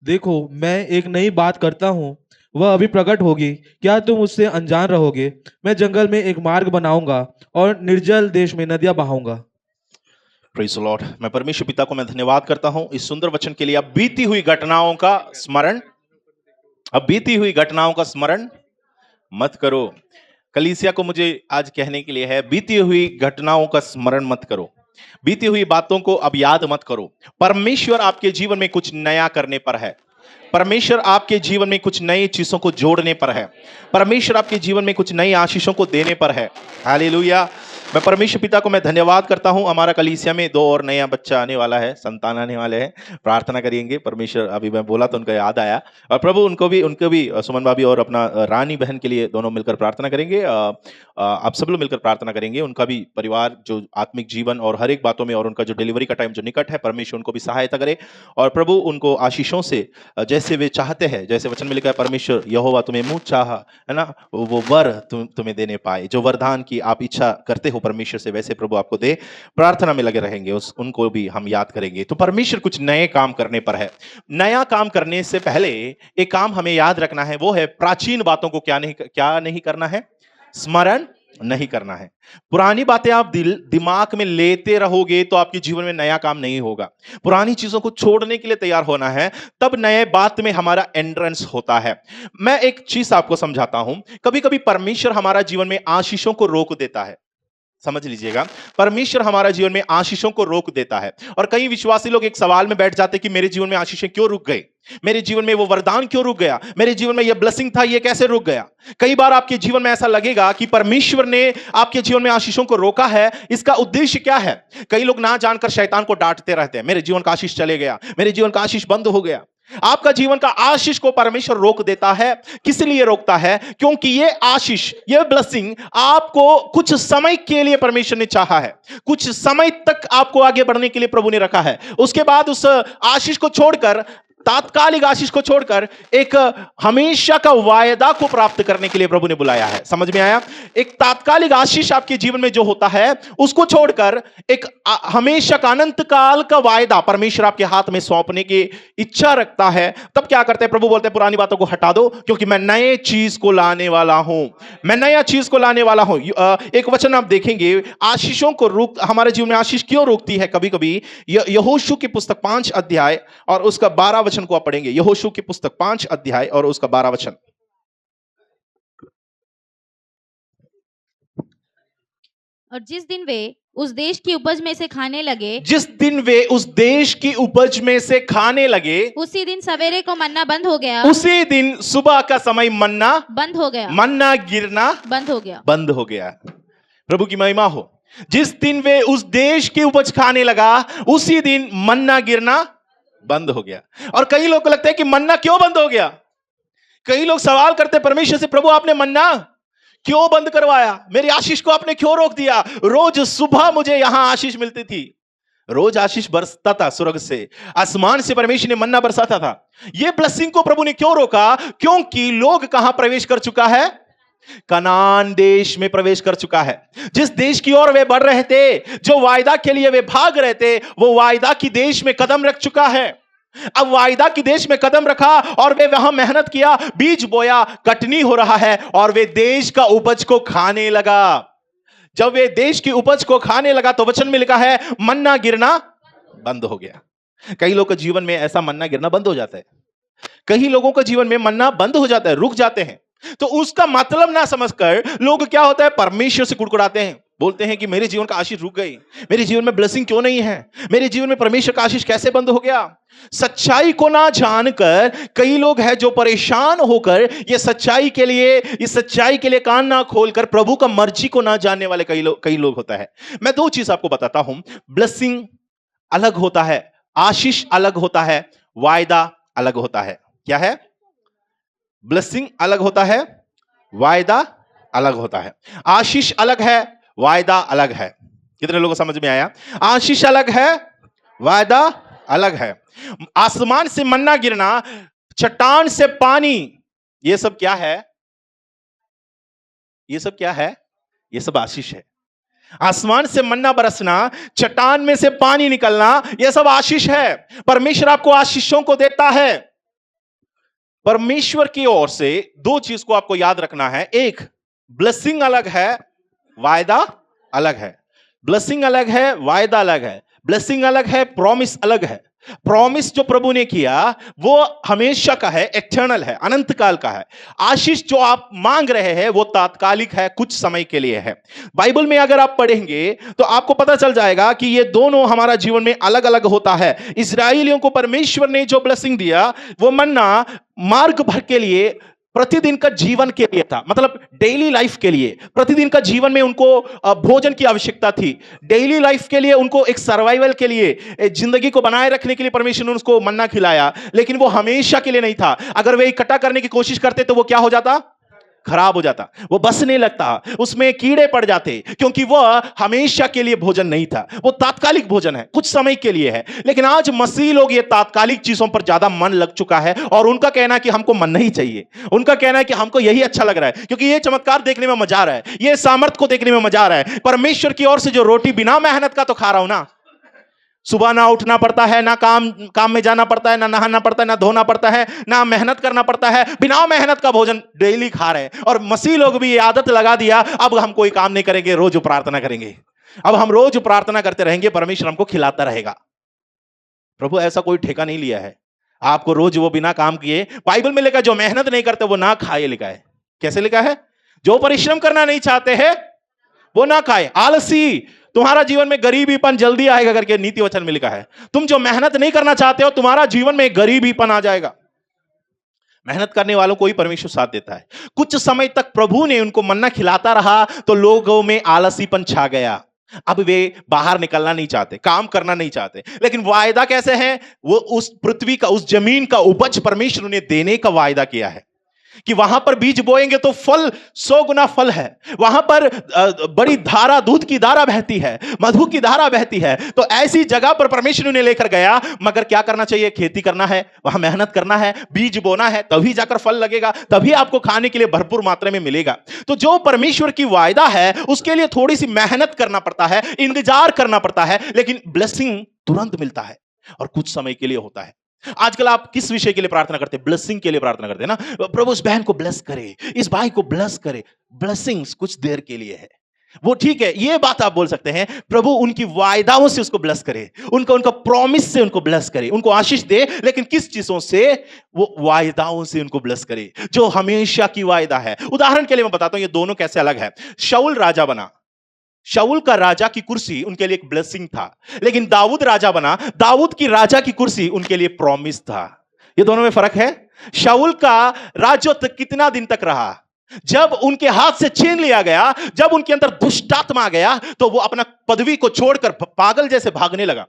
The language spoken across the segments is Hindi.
देखो, मैं एक नई बात करता हूँ, वह अभी प्रकट होगी। क्या तुम उससे अनजान रहोगे? मैं जंगल में एक मार्ग बनाऊंगा और निर्जल देश में नदियां बहाऊंगा। Praise the Lord. मैं परमेश्वर पिता को मैं धन्यवाद करता हूं इस सुंदर वचन के लिए। अब बीती हुई घटनाओं का स्मरण, अब बीती हुई घटनाओं का स्मरण मत करो। कलीसिया को मुझे आज कहने के लिए है, बीती हुई घटनाओं का स्मरण मत करो, बीती हुई बातों को अब याद मत करो। परमेश्वर आपके जीवन में कुछ नया करने पर है। परमेश्वर आपके जीवन में कुछ नई चीजों को जोड़ने पर है। परमेश्वर आपके जीवन में कुछ नई आशीषों को देने पर है। हालेलुया। मैं परमेश्वर पिता को मैं धन्यवाद करता हूं। हमारा कलीसिया में 2 और नया बच्चा आने वाला है, संतान आने वाले हैं। प्रार्थना करेंगे। परमेश्वर, अभी मैं बोला तो उनका याद आया, और प्रभु उनको भी सुमन भाभी और अपना रानी बहन के लिए दोनों मिलकर प्रार्थना करेंगे। आप सब लोग मिलकर प्रार्थना करेंगे। उनका भी परिवार, जो आत्मिक जीवन और हर एक बातों में, और उनका जो डिलीवरी का टाइम जो निकट है, परमेश्वर उनको भी सहायता करे। और प्रभु उनको आशीषों से, जैसे वे चाहते हैं, जैसे वचन में लिखा है, परमेश्वर यहोवा तुम्हें मुंह चाहा, है ना, वो वर तुम्हें देने पाए। जो वरदान की आप इच्छा करते हो परमेश्वर से, वैसे प्रभु आपको दे। प्रार्थना में लगे रहेंगे, उनको भी हम याद करेंगे। तो परमेश्वर कुछ नए काम करने पर है। नया काम करने से पहले एक काम हमें याद रखना है, वो है प्राचीन बातों को क्या नहीं करना है, स्मरण नहीं करना है। पुरानी बातें आप दिमाग में लेते रहोगे तो आपके जीवन में नया काम नहीं होगा। पुरानी चीजों को छोड़ने के लिए तैयार होना है, तब नए बात में हमारा एंट्रेंस होता है। मैं एक चीज आपको समझाता हूं। कभी कभी परमेश्वर हमारा जीवन में आशीषों को रोक देता है। समझ लीजिएगा, परमेश्वर हमारा जीवन में आशीषों को रोक देता है। और कई विश्वासी लोग एक सवाल में बैठ जाते कि मेरे जीवन में आशीषें क्यों रुक गई, मेरे जीवन में वो वरदान क्यों रुक गया, मेरे जीवन में ये ब्लेसिंग था, ये कैसे रुक गया। कई बार आपके जीवन में ऐसा लगेगा कि परमेश्वर ने आपके जीवन में आशीषों को रोका है। इसका उद्देश्य क्या है? कई लोग ना जानकर शैतान को डांटते रहते हैं, मेरे जीवन का आशीष चले गया, मेरे जीवन का आशीष बंद हो गया। आपका जीवन का आशीष को परमेश्वर रोक देता है। किस लिए रोकता है? क्योंकि ये आशीष, ये ब्लेसिंग आपको कुछ समय के लिए परमेश्वर ने चाहा है, कुछ समय तक आपको आगे बढ़ने के लिए प्रभु ने रखा है। उसके बाद उस आशीष को छोड़कर, तात्कालिक आशीष को छोड़कर, एक हमेशा का वायदा को प्राप्त करने के लिए प्रभु ने बुलाया है। समझ में आया? एक तात्कालिक आशीष आपके जीवन में जो होता है, उसको छोड़कर एक हमेशा का, अनंत काल का वायदा परमेश्वर आपके हाथ में सौंपने की इच्छा रखता है। तब क्या करते हैं? प्रभु बोलते हैं पुरानी बातों को हटा दो, क्योंकि मैं नए चीज को लाने वाला हूं, मैं नया चीज को लाने वाला हूं। एक वचन आप देखेंगे, आशीषों को रोक, हमारे जीवन में आशीष क्यों रोकती है कभी कभी। यहोशू की पुस्तक 5 अध्याय और उसका 12 वचन को आप पढ़ेंगे। यहोशू की पुस्तक 5 अध्याय और उसका 12 वचन। और जिस दिन वे उस देश की उपज में से खाने लगे, जिस दिन वे उस देश की उपज में से खाने लगे, उसी दिन सवेरे को मन्ना बंद हो गया, उसी दिन सुबह का समय मन्ना बंद हो गया, मन्ना गिरना बंद हो गया, बंद हो गया। प्रभु की महिमा हो। जिस दिन वे उस देश की उपज खाने लगा, उसी दिन मन्ना गिरना बंद हो गया। और कई लोग को लगता है कि मन्ना क्यों बंद हो गया। कई लोग सवाल करते परमेश्वर से, प्रभु आपने मन्ना क्यों बंद करवाया, मेरी आशीष को आपने क्यों रोक दिया। रोज सुबह मुझे यहां आशीष मिलती थी, रोज आशीष बरसता था स्वर्ग से, आसमान से परमेश्वर ने मन्ना बरसाता था। यह ब्लेसिंग को प्रभु ने क्यों रोका? क्योंकि लोग कहां प्रवेश कर चुका है? कनान देश में प्रवेश कर चुका है। जिस देश की ओर वे बढ़ रहे थे, जो वायदा के लिए वे भाग रहे थे, वो वायदा की देश में कदम रख चुका है। अब वायदा की देश में कदम रखा और वे वहां मेहनत किया, बीज बोया, कटनी हो रहा है और वे देश का उपज को खाने लगा। जब वे देश की उपज को खाने लगा तो वचन में लिखा है मन्ना गिरना बंद हो गया। कई लोगों के जीवन में ऐसा मन्ना गिरना बंद हो जाता है। कई लोगों के जीवन में मन्ना बंद हो जाता है, रुक जाते हैं। तो उसका मतलब ना समझकर लोग क्या होता है, परमेश्वर से कुड़कुड़ाते हैं, बोलते हैं कि मेरे जीवन का आशीष रुक गई, मेरे जीवन में ब्लेसिंग क्यों नहीं है, मेरे जीवन में परमेश्वर का आशीष कैसे बंद हो गया। सच्चाई को ना जानकर कई लोग हैं जो परेशान होकर ये सच्चाई के लिए कान ना खोलकर प्रभु का मर्जी को ना जानने वाले कई लोग होता है। मैं 2 चीज आपको बताता हूं। ब्लेसिंग अलग होता है, आशीष अलग होता है, वायदा अलग होता है। क्या है? ब्लेसिंग अलग होता है, वायदा अलग होता है। आशीष अलग है, वायदा अलग है। कितने लोगों को समझ में आया? आशीष अलग है, वायदा अलग है। आसमान से मन्ना गिरना, चट्टान से पानी, ये सब क्या है? ये सब क्या है? ये सब आशीष है। आसमान से मन्ना बरसना, चट्टान में से पानी निकलना, यह सब आशीष है। परमेश्वर आपको आशीषों को देता है। परमेश्वर की ओर से दो चीज को आपको याद रखना है। एक, ब्लेसिंग अलग है, वायदा अलग है। ब्लेसिंग अलग है, वायदा अलग है। ब्लेसिंग अलग है, प्रॉमिस अलग है। प्रॉमिस जो प्रभु ने किया वो हमेशा का है, एक्टर्नल है, अनंत काल का है। आशीष जो आप मांग रहे हैं वो तात्कालिक है, कुछ समय के लिए है। बाइबल में अगर आप पढ़ेंगे तो आपको पता चल जाएगा कि ये दोनों हमारा जीवन में अलग अलग होता है। इस्राएलियों को परमेश्वर ने जो ब्लेसिंग दिया वो मन्ना मार्ग भर के लिए, प्रतिदिन का जीवन के लिए था, मतलब डेली लाइफ के लिए। प्रतिदिन का जीवन में उनको भोजन की आवश्यकता थी। डेली लाइफ के लिए उनको एक सर्वाइवल के लिए, जिंदगी को बनाए रखने के लिए परमेश्वर ने उसको मन्ना खिलाया, लेकिन वो हमेशा के लिए नहीं था। अगर वे इकट्ठा करने की कोशिश करते तो वो क्या हो जाता? खराब हो जाता, वो बस नहीं लगता, उसमें कीड़े पड़ जाते, क्योंकि वह हमेशा के लिए भोजन नहीं था। वो तात्कालिक भोजन है, कुछ समय के लिए है। लेकिन आज मसीह लोग ये तात्कालिक चीजों पर ज्यादा मन लग चुका है, और उनका कहना है कि हमको मन नहीं चाहिए। उनका कहना है कि हमको यही अच्छा लग रहा है, क्योंकि ये चमत्कार देखने में मजा आ रहा है, ये सामर्थ को देखने में मजा आ रहा है। परमेश्वर की ओर से जो रोटी बिना मेहनत का तो खा रहा हूं ना, सुबह ना उठना पड़ता है, ना काम में जाना पड़ता है, ना नहाना पड़ता है, ना धोना पड़ता है, ना मेहनत करना पड़ता है, बिना मेहनत का भोजन डेली खा रहे हैं। और मसीह लोग भी ये आदत लगा दिया, अब हम कोई काम नहीं करेंगे, रोज प्रार्थना करेंगे। अब हम रोज प्रार्थना करते रहेंगे, परमेश्वर हमको खिलाता रहेगा। प्रभु ऐसा कोई ठेका नहीं लिया है आपको रोज वो बिना काम किए। बाइबल में लिखा है जो मेहनत नहीं करते वो ना खाए, लिखा है। कैसे लिखा है? जो परिश्रम करना नहीं चाहते हैं वो ना खाए। आलसी, तुम्हारा जीवन में गरीबीपन जल्दी आएगा करके नीति वचन में लिखा है। तुम जो मेहनत नहीं करना चाहते हो, तुम्हारा जीवन में गरीबीपन आ जाएगा। मेहनत करने वालों को ही परमेश्वर साथ देता है। कुछ समय तक प्रभु ने उनको मन्ना खिलाता रहा तो लोगों में आलसीपन छा गया। अब वे बाहर निकलना नहीं चाहते, काम करना नहीं चाहते। लेकिन वायदा कैसे है? वो उस पृथ्वी का, उस जमीन का उपज परमेश्वर ने देने का वायदा किया है कि वहां पर बीज बोएंगे तो फल 100 गुना फल है। वहां पर बड़ी धारा, दूध की धारा बहती है, मधु की धारा बहती है। तो ऐसी जगह पर परमेश्वर ने लेकर गया। मगर क्या करना चाहिए? खेती करना है, वहां मेहनत करना है, बीज बोना है, तभी जाकर फल लगेगा, तभी आपको खाने के लिए भरपूर मात्रा में मिलेगा। तो जो परमेश्वर की वायदा है उसके लिए थोड़ी सी मेहनत करना पड़ता है, इंतजार करना पड़ता है, लेकिन ब्लेसिंग तुरंत मिलता है और कुछ समय के लिए होता है। आजकल आप किस विषय के लिए प्रार्थना करते हैं? ब्लेसिंग के लिए प्रार्थना करते हैं ना। प्रभु इस बहन को ब्लेस करे, इस भाई को ब्लेस करे। ब्लेसिंग्स कुछ देर के लिए है, वो ठीक है, ये बात आप बोल सकते हैं। प्रभु उनकी वायदाओं से उसको ब्लेस करे, उनका प्रॉमिस से उनको ब्लेस करे, उनको आशीष दे। लेकिन किस चीजों से? वो वायदाओं से उनको ब्लेस करे जो हमेशा की वायदा है। उदाहरण के लिए मैं बताता हूं ये दोनों कैसे अलग है। शाऊल राजा बना, शाऊल का राजा की कुर्सी उनके लिए एक ब्लेसिंग था। लेकिन दाऊद राजा बना, दाऊद की राजा की कुर्सी उनके लिए प्रॉमिस था। ये दोनों में फर्क है। शाऊल का राजत्व कितना दिन तक रहा? जब उनके हाथ से छीन लिया गया, जब उनके अंदर दुष्टात्मा आ गया, तो वो अपना पदवी को छोड़कर पागल जैसे भागने लगा।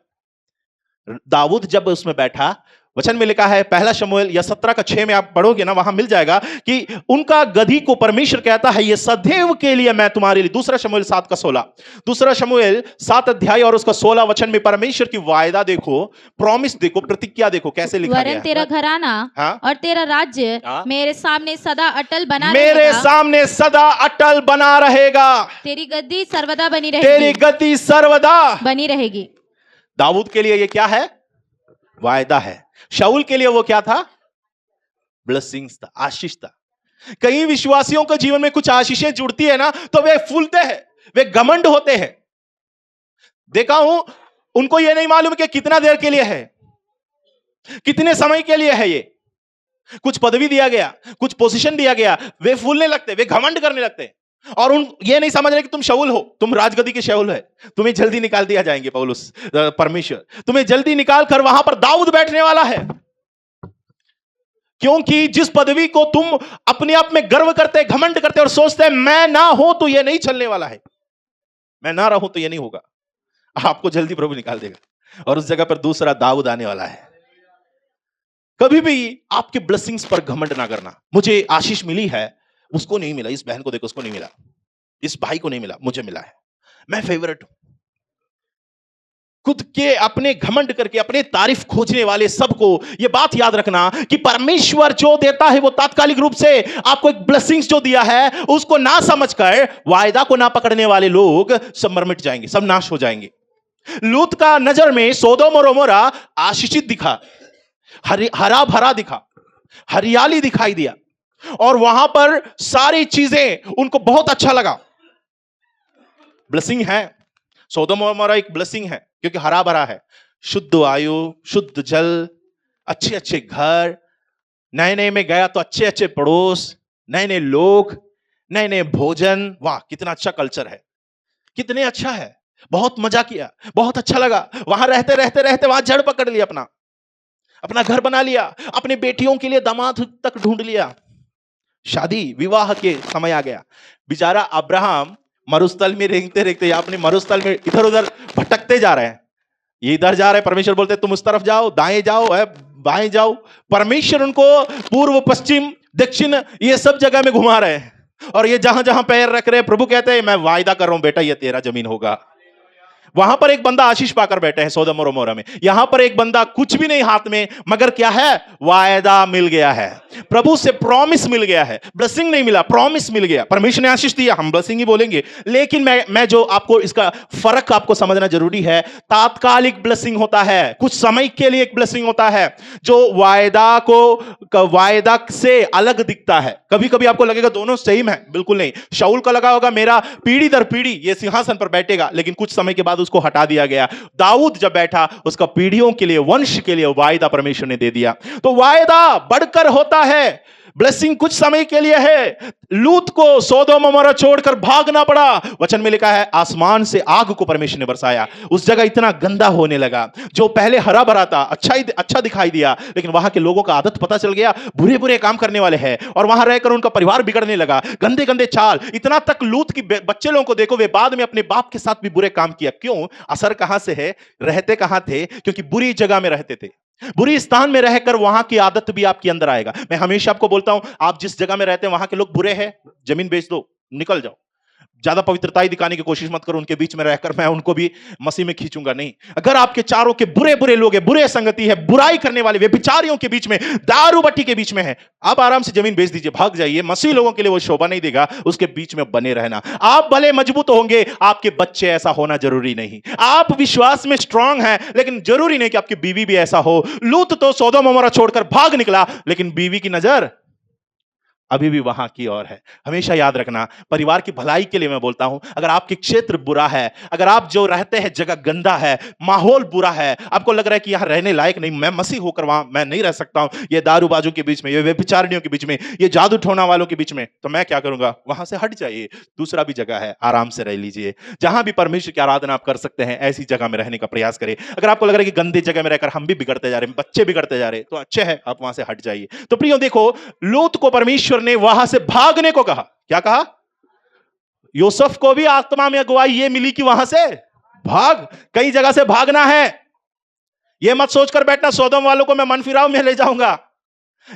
दाऊद जब उसमें बैठा, वचन में लिखा है, पहला शमूएल या 17:6 में आप पढ़ोगे ना, वहां मिल जाएगा कि उनका गधी को परमेश्वर कहता है ये सदैव के लिए मैं तुम्हारे लिए। दूसरा शमूएल 7:16, दूसरा शमूएल 7 अध्याय और उसका 16 वचन में परमेश्वर की वायदा देखो, प्रॉमिस देखो, प्रतिज्ञा देखो कैसे लिखा गया है। तेरा घराना हाँ? और तेरा राज्य मेरे सामने सदा अटल बना मेरे रहेगा। सामने सदा अटल बना रहेगा। तेरी गद्दी सर्वदा बनी रहेगी। तेरी गद्दी सर्वदा बनी रहेगी। दाऊद के लिए ये क्या है? वायदा है। शाऊल के लिए वो क्या था? ब्लेसिंग्स था, आशीष था। कई विश्वासियों के जीवन में कुछ आशीषें जुड़ती है ना, तो वे फूलते हैं, वे घमंड होते हैं। देखा हूं, उनको ये नहीं मालूम कि कितना देर के लिए है, कितने समय के लिए है। ये कुछ पदवी दिया गया, कुछ पोजीशन दिया गया, वे फूलने लगते, वे घमंड करने लगते। और ये नहीं समझ रहे कि तुम शाऊल हो, तुम राजगद्दी के शाऊल है, तुम्हें जल्दी निकाल दिया जाएंगे। पौलुस, परमेश्वर तुम्हें जल्दी निकाल कर वहां पर दाऊद बैठने वाला है। क्योंकि जिस पदवी को तुम अपने आप में गर्व करते, घमंड करते और सोचते मैं ना हो तो यह नहीं चलने वाला है, मैं ना रहूं तो यह नहीं होगा, आपको जल्दी प्रभु निकाल देगा और उस जगह पर दूसरा दाऊद आने वाला है। कभी भी आपके ब्लेसिंग्स पर घमंड ना करना। मुझे आशीष मिली है, उसको नहीं मिला, इस बहन को देखो उसको नहीं मिला, इस भाई को नहीं मिला, मुझे मिला है, मैं फेवरेट हूं। खुद के अपने घमंड करके अपने तारीफ खोजने वाले सबको यह बात याद रखना कि परमेश्वर जो देता है वो तात्कालिक रूप से आपको एक ब्लेसिंग्स जो दिया है उसको ना समझकर वायदा को ना पकड़ने वाले लोग सब मर मिट जाएंगे, सब नाश हो जाएंगे। लूत का नजर में सोदोम और गोमोरा आशीषित दिखा, हरा भरा दिखा, हरियाली दिखाई दिया और वहां पर सारी चीजें उनको बहुत अच्छा लगा। ब्लेसिंग है, सोदोम और गोमोरा एक ब्लेसिंग है क्योंकि हरा भरा है, शुद्ध वायु, शुद्ध जल, अच्छे अच्छे घर, नए नए में गया तो अच्छे अच्छे पड़ोस, नए नए लोग, नए नए भोजन। वाह कितना अच्छा कल्चर है, कितने अच्छा है, बहुत मजा किया, बहुत अच्छा लगा। वहां रहते रहते रहते वहां जड़ पकड़ लिया, अपना अपना घर बना लिया, अपनी बेटियों के लिए दामाद तक ढूंढ लिया, शादी विवाह के समय आ गया। बेचारा अब्राहम मरुस्थल में रेंगते रेंगते या अपने मरुस्थल में इधर उधर भटकते जा रहे हैं। ये इधर जा रहे हैं, परमेश्वर बोलते तुम उस तरफ जाओ, दाएं जाओ, बाएं जाओ। परमेश्वर उनको पूर्व पश्चिम दक्षिण ये सब जगह में घुमा रहे हैं और ये जहां जहां पैर रख रहे हैं, प्रभु कहते हैं मैं वायदा कर रहा हूं बेटा, ये तेरा जमीन होगा। वहां पर एक बंदा आशीष पाकर बैठे हैं सोदोम और गोमोरा में, यहां पर एक बंदा कुछ भी नहीं हाथ में, मगर क्या है, वायदा मिल गया है, प्रभु से प्रॉमिस मिल गया है। ब्लेसिंग नहीं मिला, प्रॉमिस मिल गया। परमेश्वर ने आशीष दिया, हम ब्लेसिंग ही बोलेंगे, लेकिन मैं जो आपको इसका फर्क आपको समझना जरूरी है। तात्कालिक ब्लेसिंग होता है, कुछ समय के लिए एक ब्लेसिंग होता है जो वायदा से अलग दिखता है। कभी कभी आपको लगेगा दोनों सेम है, बिल्कुल नहीं। शाऊल का लगा होगा मेरा पीढ़ी दर पीढ़ी ये सिंहासन पर बैठेगा, लेकिन कुछ समय के बाद उसको हटा दिया गया। दाऊद जब बैठा, उसका पीढ़ियों के लिए, वंश के लिए वायदा परमेश्वर ने दे दिया। तो वायदा बढ़कर होता है, ब्लेसिंग कुछ समय के लिए है। लूत को सोदोम और गोमोरा छोड़कर भागना पड़ा। वचन में लिखा है आसमान से आग को परमेश्वर ने बरसाया, उस जगह इतना गंदा होने लगा। जो पहले हरा भरा था, अच्छा दिखाई दिया, लेकिन वहां के लोगों का आदत पता चल गया, बुरे बुरे काम करने वाले हैं, और वहां रहकर उनका परिवार बिगड़ने लगा, गंदे गंदे चाल। इतना तक लूत की बच्चे लोगों को देखो, वे बाद में अपने बाप के साथ भी बुरे काम किया। क्यों? असर कहां से है, रहते कहां थे? क्योंकि बुरी जगह में रहते थे। बुरी स्थान में रहकर वहां की आदत भी आपके अंदर आएगा। मैं हमेशा आपको बोलता हूं, आप जिस जगह में रहते हैं वहां के लोग बुरे हैं, जमीन बेच दो, निकल जाओ। ज्यादा पवित्रताई दिखाने की कोशिश मत करो, उनके बीच में रहकर मैं उनको भी मसीह में खींचूंगा नहीं। अगर आपके चारों के बुरे बुरे लोग हैं, बुरे संगति है, बुराई करने वाले व्यभिचारियों के बीच में, दारू बट्टी के बीच में है, आप आराम से जमीन बेच दीजिए, भाग जाइए। मसीह लोगों के लिए वो शोभा नहीं देगा, उसके बीच में बने रहना। आप भले मजबूत होंगे, आपके बच्चे ऐसा होना जरूरी नहीं। आप विश्वास में स्ट्रांग हैं, लेकिन जरूरी नहीं कि आपकी बीवी भी ऐसा हो। लूत तो सोदोम और गोमोरा छोड़कर भाग निकला, लेकिन बीवी की नजर अभी भी वहां की ओर है। हमेशा याद रखना, परिवार की भलाई के लिए मैं बोलता हूं, अगर आपके क्षेत्र बुरा है, अगर आप जो रहते हैं जगह गंदा है, माहौल बुरा है, आपको लग रहा है कि यहां रहने लायक नहीं, मैं मसीह होकर वहां मैं नहीं रह सकता हूं, ये दारूबाजों के बीच में, ये व्यभिचारिणियों के बीच में, ये जादू टोना वालों के बीच में, तो मैं क्या करूंगा? वहां से हट जाइए, दूसरा भी जगह है, आराम से रह लीजिए। जहां भी परमेश्वर की आराधना आप कर सकते हैं, ऐसी जगह में रहने का प्रयास करें। अगर आपको लग रहा है कि गंदे जगह में रहकर हम भी बिगड़ते जा रहे हैं, बच्चे बिगड़ते जा रहे हैं, तो अच्छे है, आप वहां से हट जाइए। तो प्रियो देखो, लूत को परमेश्वर ने वहां से भागने को कहा। क्या कहा? यूसुफ को भी आत्मा में अगुवाई ये मिली कि वहां से भाग, कई जगह से भागना है। यह मत सोचकर बैठना सोदोम वालों को मैं मन फिराव में ले जाऊंगा,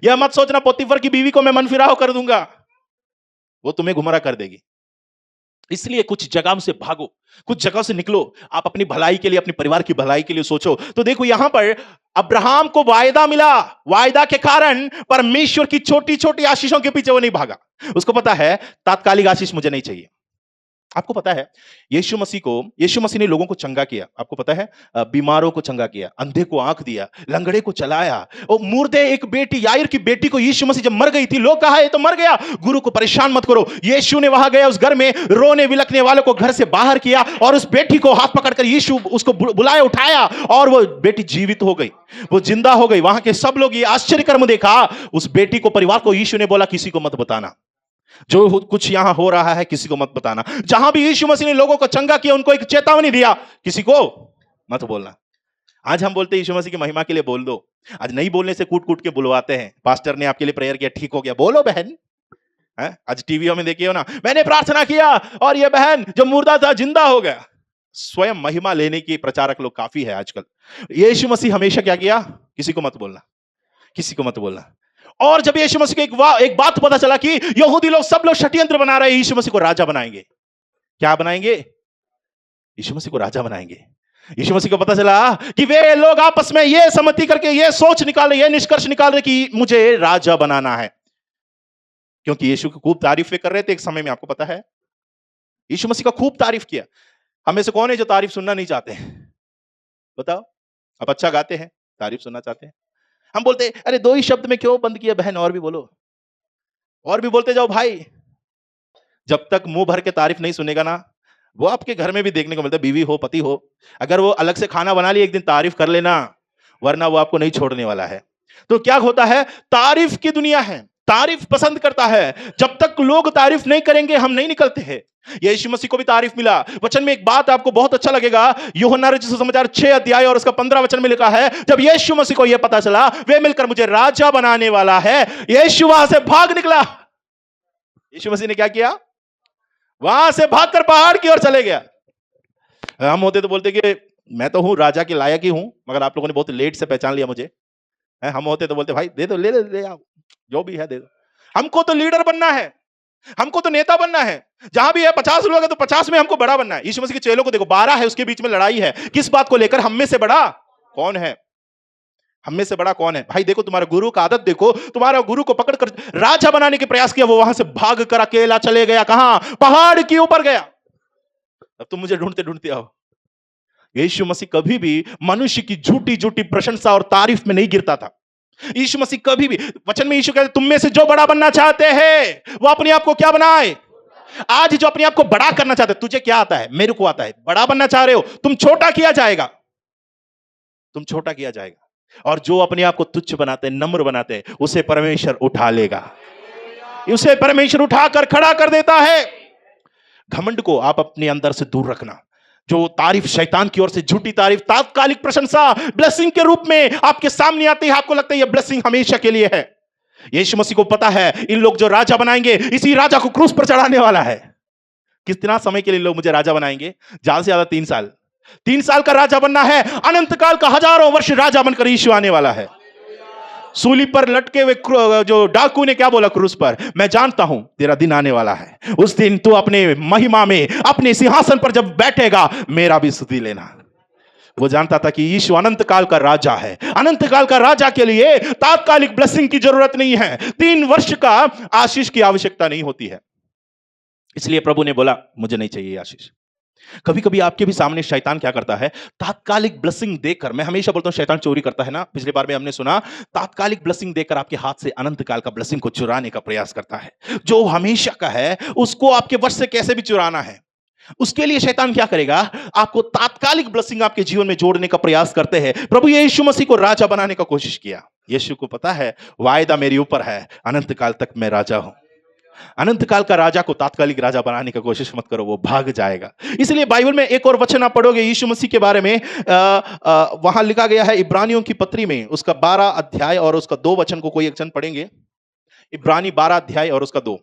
यह मत सोचना पोतीफर की बीवी को मैं मन फिराव कर दूंगा, वो तुम्हें गुमराह कर देगी। इसलिए कुछ जगह से भागो, कुछ जगह से निकलो, आप अपनी भलाई के लिए, अपने परिवार की भलाई के लिए सोचो। तो देखो यहां पर अब्राहम को वायदा मिला, वायदा के कारण परमेश्वर की छोटी छोटी आशीषों के पीछे वो नहीं भागा। उसको पता है तात्कालिक आशीष मुझे नहीं चाहिए। आपको पता है यीशु मसीह ने लोगों को चंगा किया। आपको पता है बीमारों को चंगा किया, अंधे को आंख दिया, लंगड़े को चलाया। और मुर्दे एक बेटी, याईर की बेटी को यीशु मसीह जब मर गई थी, लोग कहा ये तो मर गया, गुरु को परेशान मत करो। यीशु ने वहां गया, उस घर में रोने विलखने वालों को घर से बाहर किया, और उस बेटी को हाथ पकड़कर यीशु उसको बुलाया, उठाया, और वो बेटी जीवित हो गई, वो जिंदा हो गई। वहां के सब लोग ये आश्चर्य कर्म देखा। उस बेटी को, परिवार को यीशु ने बोला किसी को मत बताना, जो कुछ यहां हो रहा है किसी को मत बताना। जहां भी यीशु मसीह ने लोगों को चंगा किया, उनको एक चेतावनी दिया, किसी को मत बोलना। आज हम बोलते हैं यीशु मसीह की महिमा के लिए बोल दो। आज नहीं बोलने से कूट कूट के बुलवाते हैं, पास्टर ने आपके लिए प्रेयर किया, ठीक हो गया, बोलो बहन। आज टीवी में देखिए ना, मैंने प्रार्थना किया और ये बहन जो मुर्दा था जिंदा हो गया। स्वयं महिमा लेने की प्रचारक लोग काफी है आजकल। यीशु मसीह हमेशा क्या किया? किसी को मत बोलना, किसी को मत बोलना। और जब यीशु मसीह को एक बात पता चला कि यहूदी लोग, सब लोग षड्यंत्र बना रहे हैं, यीशु मसीह को राजा बनाएंगे। क्या बनाएंगे? यीशु मसीह को राजा बनाएंगे। यीशु मसीह को पता चला कि वे लोग आपस में ये सहमति करके ये सोच निकाल रहे, ये निष्कर्ष निकाल रहे कि मुझे राजा बनाना है, क्योंकि यीशु की खूब तारीफ कर रहे थे एक समय में। आपको पता है यीशु मसीह का खूब तारीफ किया। हमें से कौन है जो तारीफ सुनना नहीं चाहते हैं? बताओ। आप अच्छा गाते हैं, तारीफ सुनना चाहते हैं? हम बोलते अरे 2 ही शब्द में क्यों बंद किया बहन, और भी बोलो, और भी बोलते जाओ भाई। जब तक मुंह भर के तारीफ नहीं सुनेगा ना, वो आपके घर में भी देखने को मिलता है, बीवी हो पति हो, अगर वो अलग से खाना बना लिए एक दिन तारीफ कर लेना, वरना वो आपको नहीं छोड़ने वाला है। तो क्या होता है, तारीफ की दुनिया है, तारीफ पसंद करता है। जब तक लोग तारीफ नहीं करेंगे हम नहीं निकलते हैं। यीशु मसीह को भी तारीफ मिला। वचन में एक बात आपको बहुत अच्छा लगेगा, यूहन्ना रचित सुसमाचार 6 अध्याय और उसका 15 वचन में लिखा है, जब यीशु मसीह को यह पता चला वे मिलकर मुझे राजा बनाने वाला है, यीशु वहां से भाग निकला। यीशु मसीह ने क्या किया, वहां से भागकर पहाड़ की ओर चले गया। हम होते तो बोलते कि मैं तो हूं राजा के लायक ही हूं, मगर आप लोगों ने बहुत लेट से पहचान लिया मुझे। हम होते तो बोलते भाई दे दो, ले आओ, जो भी है दे दो। हमको तो लीडर बनना है, हमको तो नेता बनना है। जहां भी है 50 लोग है तो 50 में हमको बड़ा बनना है। यीशु मसीह के चेलों को देखो, 12 है, उसके बीच में लड़ाई है, किस बात को लेकर, हम में से बड़ा कौन है, हम में से बड़ा कौन है। भाई देखो तुम्हारे गुरु का आदत देखो, तुम्हारा गुरु को पकड़कर राजा बनाने के प्रयास किया, वो वहां से भाग कर अकेला चले गया, कहां, पहाड़ के ऊपर गया। अब तुम मुझे ढूंढते ढूंढते आओ। यीशु मसीह कभी भी मनुष्य की झूठी झूठी प्रशंसा और तारीफ में नहीं गिरता था। यीशु मसीह कभी भी, वचन में यीशु कहते तुम में से जो बड़ा बनना चाहते हैं वो अपने आप को क्या बनाए। आज जो अपने आप को बड़ा करना चाहते, तुझे क्या आता है, मेरे को आता है, बड़ा बनना चाह रहे हो, तुम छोटा किया जाएगा, तुम छोटा किया जाएगा। और जो अपने आप को तुच्छ बनाते, नम्र बनाते, उसे परमेश्वर उठा लेगा, उसे परमेश्वर उठाकर खड़ा कर देता है। घमंड को आप अपने अंदर से दूर रखना। जो तारीफ शैतान की ओर से, झूठी तारीफ, तात्कालिक प्रशंसा ब्लेसिंग के रूप में आपके सामने आती है, आपको लगता है यह ब्लेसिंग हमेशा के लिए है। यीशु मसीह को पता है इन लोग जो राजा बनाएंगे, इसी राजा को क्रूस पर चढ़ाने वाला है। कितना समय के लिए लोग मुझे राजा बनाएंगे, ज्यादा से ज्यादा 3 साल, 3 साल का राजा बनना है। अनंत काल का हजारों वर्ष राजा बनकर यीशु आने वाला है। सूली पर लटके हुए जो डाकू ने क्या बोला क्रूस पर, मैं जानता हूं तेरा दिन आने वाला है, उस दिन तू अपने महिमा में अपने सिंहासन पर जब बैठेगा मेरा भी स्तुति लेना। वो जानता था कि यीशु अनंत काल का राजा है। अनंत काल का राजा के लिए तात्कालिक ब्लेसिंग की जरूरत नहीं है, 3 वर्ष का आशीष की आवश्यकता नहीं होती है। इसलिए प्रभु ने बोला मुझे नहीं चाहिए आशीष। कभी कभी आपके भी सामने शैतान क्या करता है, तात्कालिक ब्लेसिंग देकर, मैं हमेशा बोलता हूं शैतान चोरी करता है ना, पिछले बार में हमने सुना, तात्कालिक ब्लेसिंग देकर आपके हाथ से अनंत काल का ब्लेसिंग को चुराने का प्रयास करता है। जो हमेशा का है उसको आपके वश से कैसे भी चुराना है, उसके लिए शैतान क्या करेगा, आपको तात्कालिक ब्लेसिंग आपके जीवन में जोड़ने का प्रयास करते हैं। प्रभु यीशु मसीह को राजा बनाने का कोशिश किया। यीशु को पता है वायदा मेरे ऊपर है, अनंत काल तक मैं राजा हूं। अनंत काल का राजा को तात्कालिक राजा बनाने की कोशिश मत करो, वो भाग जाएगा। इसलिए बाइबल में एक और वचन आप पढ़ोगे यीशु मसीह के बारे में, वहां लिखा गया है इब्रानियों की पत्री में, उसका 12 अध्याय और उसका 2 वचन को कोई एक वचन पढ़ेंगे। इब्रानी 12 अध्याय और उसका 2।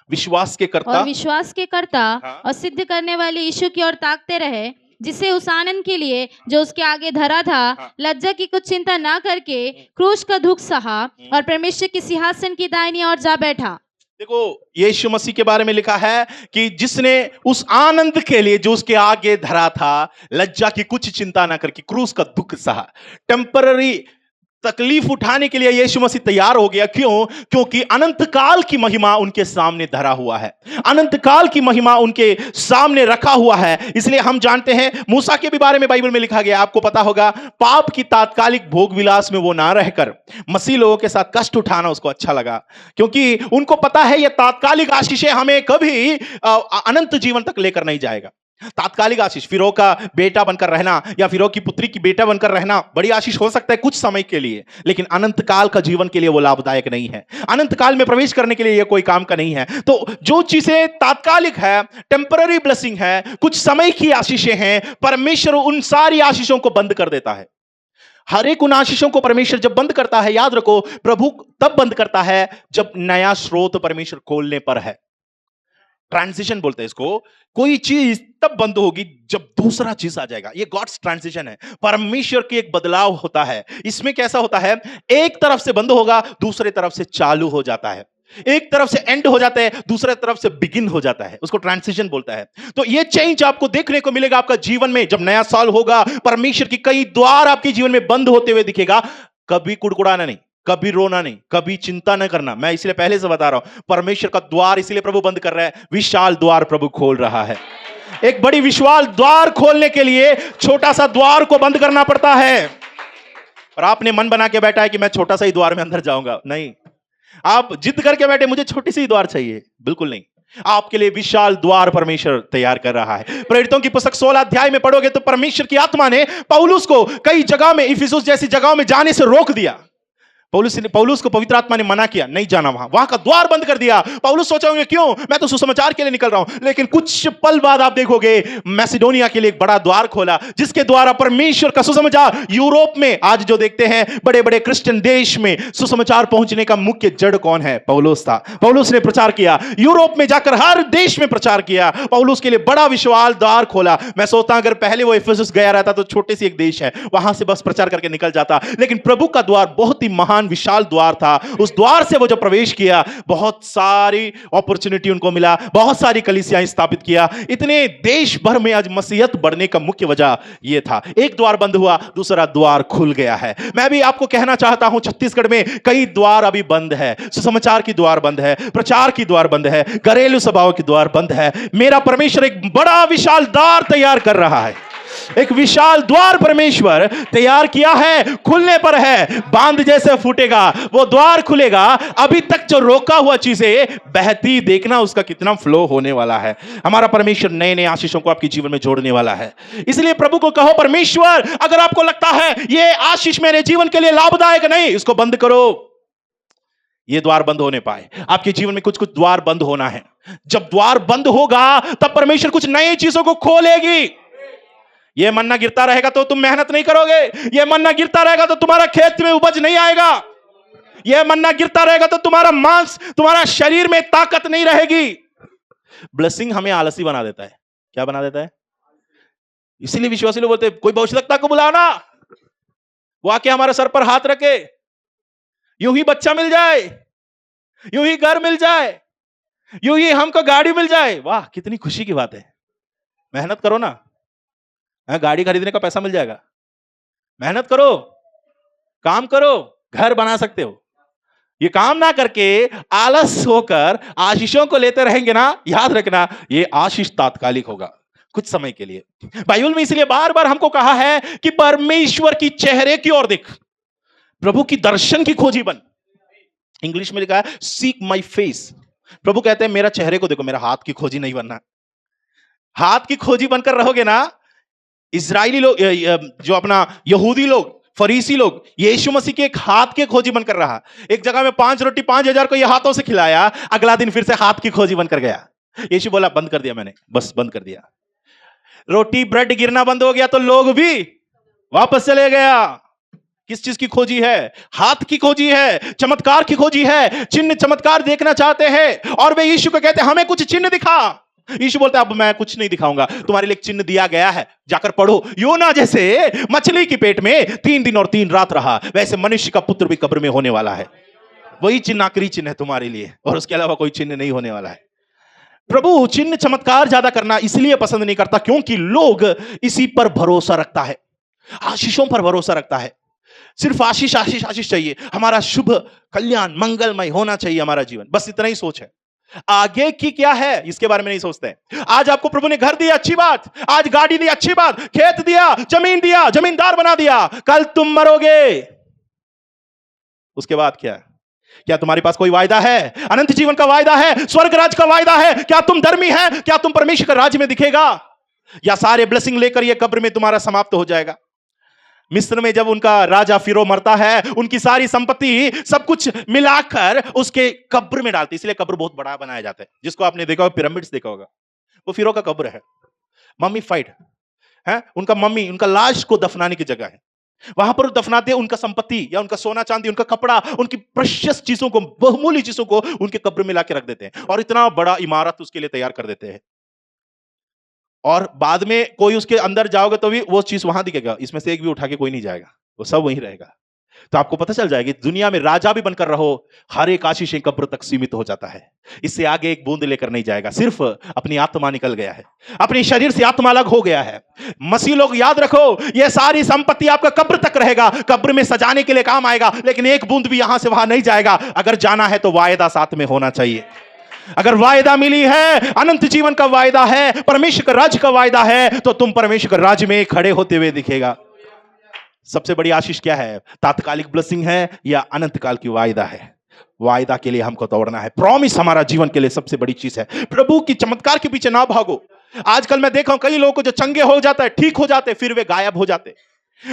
विश्वास के कर्ता, और विश्वास के कर्ता हाँ। और सिद्ध करने वाले यीशु की ओर ताकते रहे, जिसे उस आनंद के लिए जो उसके आगे धरा था, हाँ। लज्जा की कुछ चिंता ना करके क्रूस का दुख सहा और परमेश्वर के सिंहासन की दाहिनी ओर जा बैठा। देखो यीशु मसीह के बारे में लिखा है कि जिसने उस आनंद के लिए जो उसके आगे धरा था, लज्जा की कुछ चिंता ना करके क्रूस का दुख सहा। टेम्पररी तकलीफ उठाने के लिए यीशु मसीह तैयार हो गया। क्यों? क्योंकि अनंत काल की महिमा उनके सामने धरा हुआ है, अनंत काल की महिमा उनके सामने रखा हुआ है। इसलिए हम जानते हैं मूसा के भी बारे में बाइबल में लिखा गया, आपको पता होगा, पाप की तात्कालिक भोग विलास में वो ना रहकर मसीह लोगों के साथ कष्ट उठाना उसको अच्छा लगा, क्योंकि उनको पता है ये तात्कालिक आशीषें हमें कभी अनंत जीवन तक लेकर नहीं जाएगा। तात्कालिक आशीष, फिरौह का बेटा बनकर रहना या फिरौह की पुत्री की बेटा बनकर रहना बड़ी आशीष हो सकता है कुछ समय के लिए, लेकिन अनंत काल का जीवन के लिए वो लाभदायक नहीं है। अनंत काल में प्रवेश करने के लिए ये कोई काम का नहीं है। तो जो चीजें तात्कालिक है, टेम्पररी ब्लेसिंग है, कुछ समय की आशीषें हैं, परमेश्वर उन सारी आशीषों को बंद कर देता है। हर एक उन आशीषों को परमेश्वर जब बंद करता है, याद रखो, प्रभु तब बंद करता है जब नया स्रोत परमेश्वर खोलने पर है। ट्रांजिशन बोलते हैं इसको। कोई चीज तब बंद होगी जब दूसरा चीज आ जाएगा। ये गॉड्स ट्रांजिशन है, परमेश्वर की एक बदलाव होता है। इसमें कैसा होता है, एक तरफ से बंद होगा, दूसरे तरफ से चालू हो जाता है, एक तरफ से एंड हो जाता है, दूसरे तरफ से बिगिन हो जाता है, उसको ट्रांजिशन बोलता है। तो ये चेंज आपको देखने को मिलेगा आपका जीवन में। जब नया साल होगा, परमेश्वर की कई द्वार आपके जीवन में बंद होते हुए दिखेगा। कभी कुड़कुड़ाना नहीं, कभी रोना नहीं, कभी चिंता न करना। मैं इसलिए पहले से बता रहा हूं, परमेश्वर का द्वार इसलिए प्रभु बंद कर रहा है, विशाल द्वार प्रभु खोल रहा है। एक बड़ी विशाल द्वार खोलने के लिए छोटा सा द्वार को बंद करना पड़ता है। और आपने मन बना के बैठा है कि मैं छोटा सा ही द्वार में अंदर जाऊंगा। नहीं, आप जिद करके बैठे मुझे छोटी सी द्वार चाहिए, बिल्कुल नहीं। आपके लिए विशाल द्वार परमेश्वर तैयार कर रहा है। प्रेरितों की पुस्तक 16 अध्याय में पढ़ोगे तो परमेश्वर की आत्मा ने पौलुस को कई जगह में, इफिसुस जैसी जगहों में जाने से रोक दिया। पौलुस को पवित्र आत्मा ने मना किया, नहीं जाना, वहां का द्वार बंद कर दिया। पौलुस सोचा होंगे क्यों, मैं तो सुसमाचार के लिए निकल रहा हूं। लेकिन कुछ पल बाद आप देखोगे मैसिडोनिया के लिए एक बड़ा द्वार खोला, जिसके द्वारा परमेश्वर का सुसमाचार यूरोप में, आज जो देखते हैं बड़े बड़े क्रिश्चियन देश में, सुसमाचार पहुंचने का मुख्य जड़ कौन है? पौलुस था। पौलुस ने प्रचार किया, यूरोप में जाकर हर देश में प्रचार किया। पौलुस के लिए बड़ा विशाल द्वार खोला। मैं सोचता अगर पहले वो इफिसुस गया रहता तो छोटे से एक देश है, वहां से बस प्रचार करके निकल जाता। लेकिन प्रभु का द्वार बहुत ही महान विशाल द्वार था। उस द्वार से वो जब प्रवेश किया, बहुत सारी अपॉर्चुनिटी उनको मिला, बहुत सारी कलीसियाएं स्थापित किया। इतने देश भर में आज मसीहत बढ़ने का मुख्य वजह यह था। एक द्वार बंद हुआ, दूसरा द्वार खुल गया है। मैं भी आपको कहना चाहता हूं, छत्तीसगढ़ में कई द्वार अभी बंद है। सुसमाचार की द्वार बंद है, प्रचार की द्वार बंद है, घरेलू सभाओं की द्वार बंद है। मेरा परमेश्वर एक बड़ा विशाल द्वार तैयार कर रहा है। एक विशाल द्वार परमेश्वर तैयार किया है, खुलने पर है। बांध जैसे फूटेगा वो द्वार खुलेगा। अभी तक जो रोका हुआ चीजें बहती, देखना उसका कितना फ्लो होने वाला है। हमारा परमेश्वर नए नए आशीषों को आपके जीवन में जोड़ने वाला है। इसलिए प्रभु को कहो, परमेश्वर अगर आपको लगता है ये आशीष मेरे जीवन के लिए लाभदायक नहीं, इसको बंद करो। ये द्वार बंद होने पाए। आपके जीवन में कुछ कुछ द्वार बंद होना है। जब द्वार बंद होगा तब परमेश्वर कुछ नई चीजों को खोलेगी। ये मन्ना गिरता रहेगा तो तुम मेहनत नहीं करोगे। ये मन्ना गिरता रहेगा तो तुम्हारा खेत में उपज नहीं आएगा। ये मन्ना गिरता रहेगा तो तुम्हारा मांस, तुम्हारा शरीर में ताकत नहीं रहेगी। ब्लेसिंग हमें आलसी बना देता है। क्या बना देता है? इसीलिए विश्वासी लोग बोलते हैं कोई भविष्यवक्ता को बुलाना, वो आके हमारे सर पर हाथ रखे, यूं ही बच्चा मिल जाए, यूं ही घर मिल जाए, यूं ही हमको गाड़ी मिल जाए। वाह, कितनी खुशी की बात है। मेहनत करो ना, गाड़ी खरीदने का पैसा मिल जाएगा। मेहनत करो, काम करो, घर बना सकते हो। ये काम ना करके आलस होकर आशीषों को लेते रहेंगे ना, याद रखना ये आशीष तात्कालिक होगा, कुछ समय के लिए। बाइबल में इसलिए बार बार हमको कहा है कि परमेश्वर की चेहरे की ओर देख, प्रभु की दर्शन की खोजी बन। इंग्लिश में लिखा है सीक माई फेस। प्रभु कहते हैं मेरा चेहरे को देखो, मेरा हाथ की खोजी नहीं बनना। हाथ की खोजी बनकर रहोगे ना, इजरायली लोग, जो अपना यहूदी लोग, फरीसी लोग, यीशु मसीह के एक हाथ के खोजी बनकर रहा। एक जगह में 5 रोटी 5,000 को ये हाथों से खिलाया, अगला दिन फिर से हाथ की खोजी बनकर गया। यीशु बोला बंद कर दिया मैंने, बस बंद कर दिया। रोटी ब्रेड गिरना बंद हो गया तो लोग भी वापस चले गया। किस चीज की खोजी है? हाथ की खोजी है, चमत्कार की खोजी है। चिन्ह चमत्कार देखना चाहते हैं और वे यीशु को कहते हैं हमें कुछ चिन्ह दिखा। यीशु बोलता है अब मैं कुछ नहीं दिखाऊंगा, तुम्हारे लिए एक चिन्ह दिया गया है, जाकर पढ़ो। योना जैसे मछली की पेट में 3 दिन और 3 रात रहा, वैसे मनुष्य का पुत्र भी कब्र में होने वाला है। वही चिन्ह आखिरी चिन्ह है तुम्हारे लिए, और उसके अलावा कोई चिन्ह नहीं होने वाला है। प्रभु चिन्ह चमत्कार ज्यादा करना इसलिए पसंद नहीं करता क्योंकि लोग इसी पर भरोसा रखता है, आशीषों पर भरोसा रखता है। सिर्फ आशीष आशीष आशीष चाहिए, हमारा शुभ कल्याण मंगलमय होना चाहिए हमारा जीवन, बस इतना ही सोच है। आगे की क्या है इसके बारे में नहीं सोचते। आज आपको प्रभु ने घर दिया, अच्छी बात। आज गाड़ी दी, अच्छी बात। खेत दिया, जमींदार बना दिया। कल तुम मरोगे, उसके बाद क्या? क्या तुम्हारे पास कोई वायदा है? अनंत जीवन का वायदा है, स्वर्ग राज का वायदा है। क्या तुम धर्मी है? क्या तुम परमेश्वर के राज्य में दिखेगा? या सारे ब्लेसिंग लेकर यह कब्र में तुम्हारा समाप्त हो जाएगा? मिस्र में जब उनका राजा फिरो मरता है, उनकी सारी संपत्ति सब कुछ मिलाकर उसके कब्र में डालती, इसलिए कब्र बहुत बड़ा बनाया जाता है। जिसको आपने देखा होगा, पिरामिड्स देखा होगा, वो फिरो का कब्र है। मम्मीफाइड है, उनका मम्मी, उनका लाश को दफनाने की जगह है। वहां पर दफनाते हैं उनका संपत्ति या उनका सोना चांदी, उनका कपड़ा, उनकी प्रेशियस चीजों को, बहुमूल्य चीजों को उनके कब्र में लाके रख देते हैं और इतना बड़ा इमारत उसके लिए तैयार कर देते हैं। और बाद में कोई उसके अंदर जाओगे तो भी वो चीज वहां दिखेगा, इसमें से एक भी उठा के कोई नहीं जाएगा, वो सब वहीं रहेगा। तो आपको पता चल जाएगा दुनिया में राजा भी बनकर रहो, हर एक आशीष कब्र तक सीमित हो जाता है। इससे आगे एक बूंद लेकर नहीं जाएगा। सिर्फ अपनी आत्मा निकल गया है, अपने शरीर से आत्मा अलग हो गया है। मसीह लोग याद रखो, ये सारी संपत्ति आपका कब्र तक रहेगा, कब्र में सजाने के लिए काम आएगा, लेकिन एक बूंद भी यहां से वहां नहीं जाएगा। अगर जाना है तो वायदा साथ में होना चाहिए। अगर वायदा मिली है, अनंत जीवन का वायदा है, परमेश्वर का राज्य का वायदा है, तो तुम परमेश्वर के राज्य में खड़े होते हुए दिखेगा। सबसे बड़ी आशीष क्या है? तात्कालिक ब्लेसिंग है या अनंत काल की वायदा है? वायदा के लिए हमको दौड़ना है। प्रॉमिस हमारा जीवन के लिए सबसे बड़ी चीज है। प्रभु की चमत्कार के पीछे ना भागो। आजकल मैं देखा हूं कई लोगों को जो चंगे हो जाता है, ठीक हो जाते, फिर वे गायब हो जाते।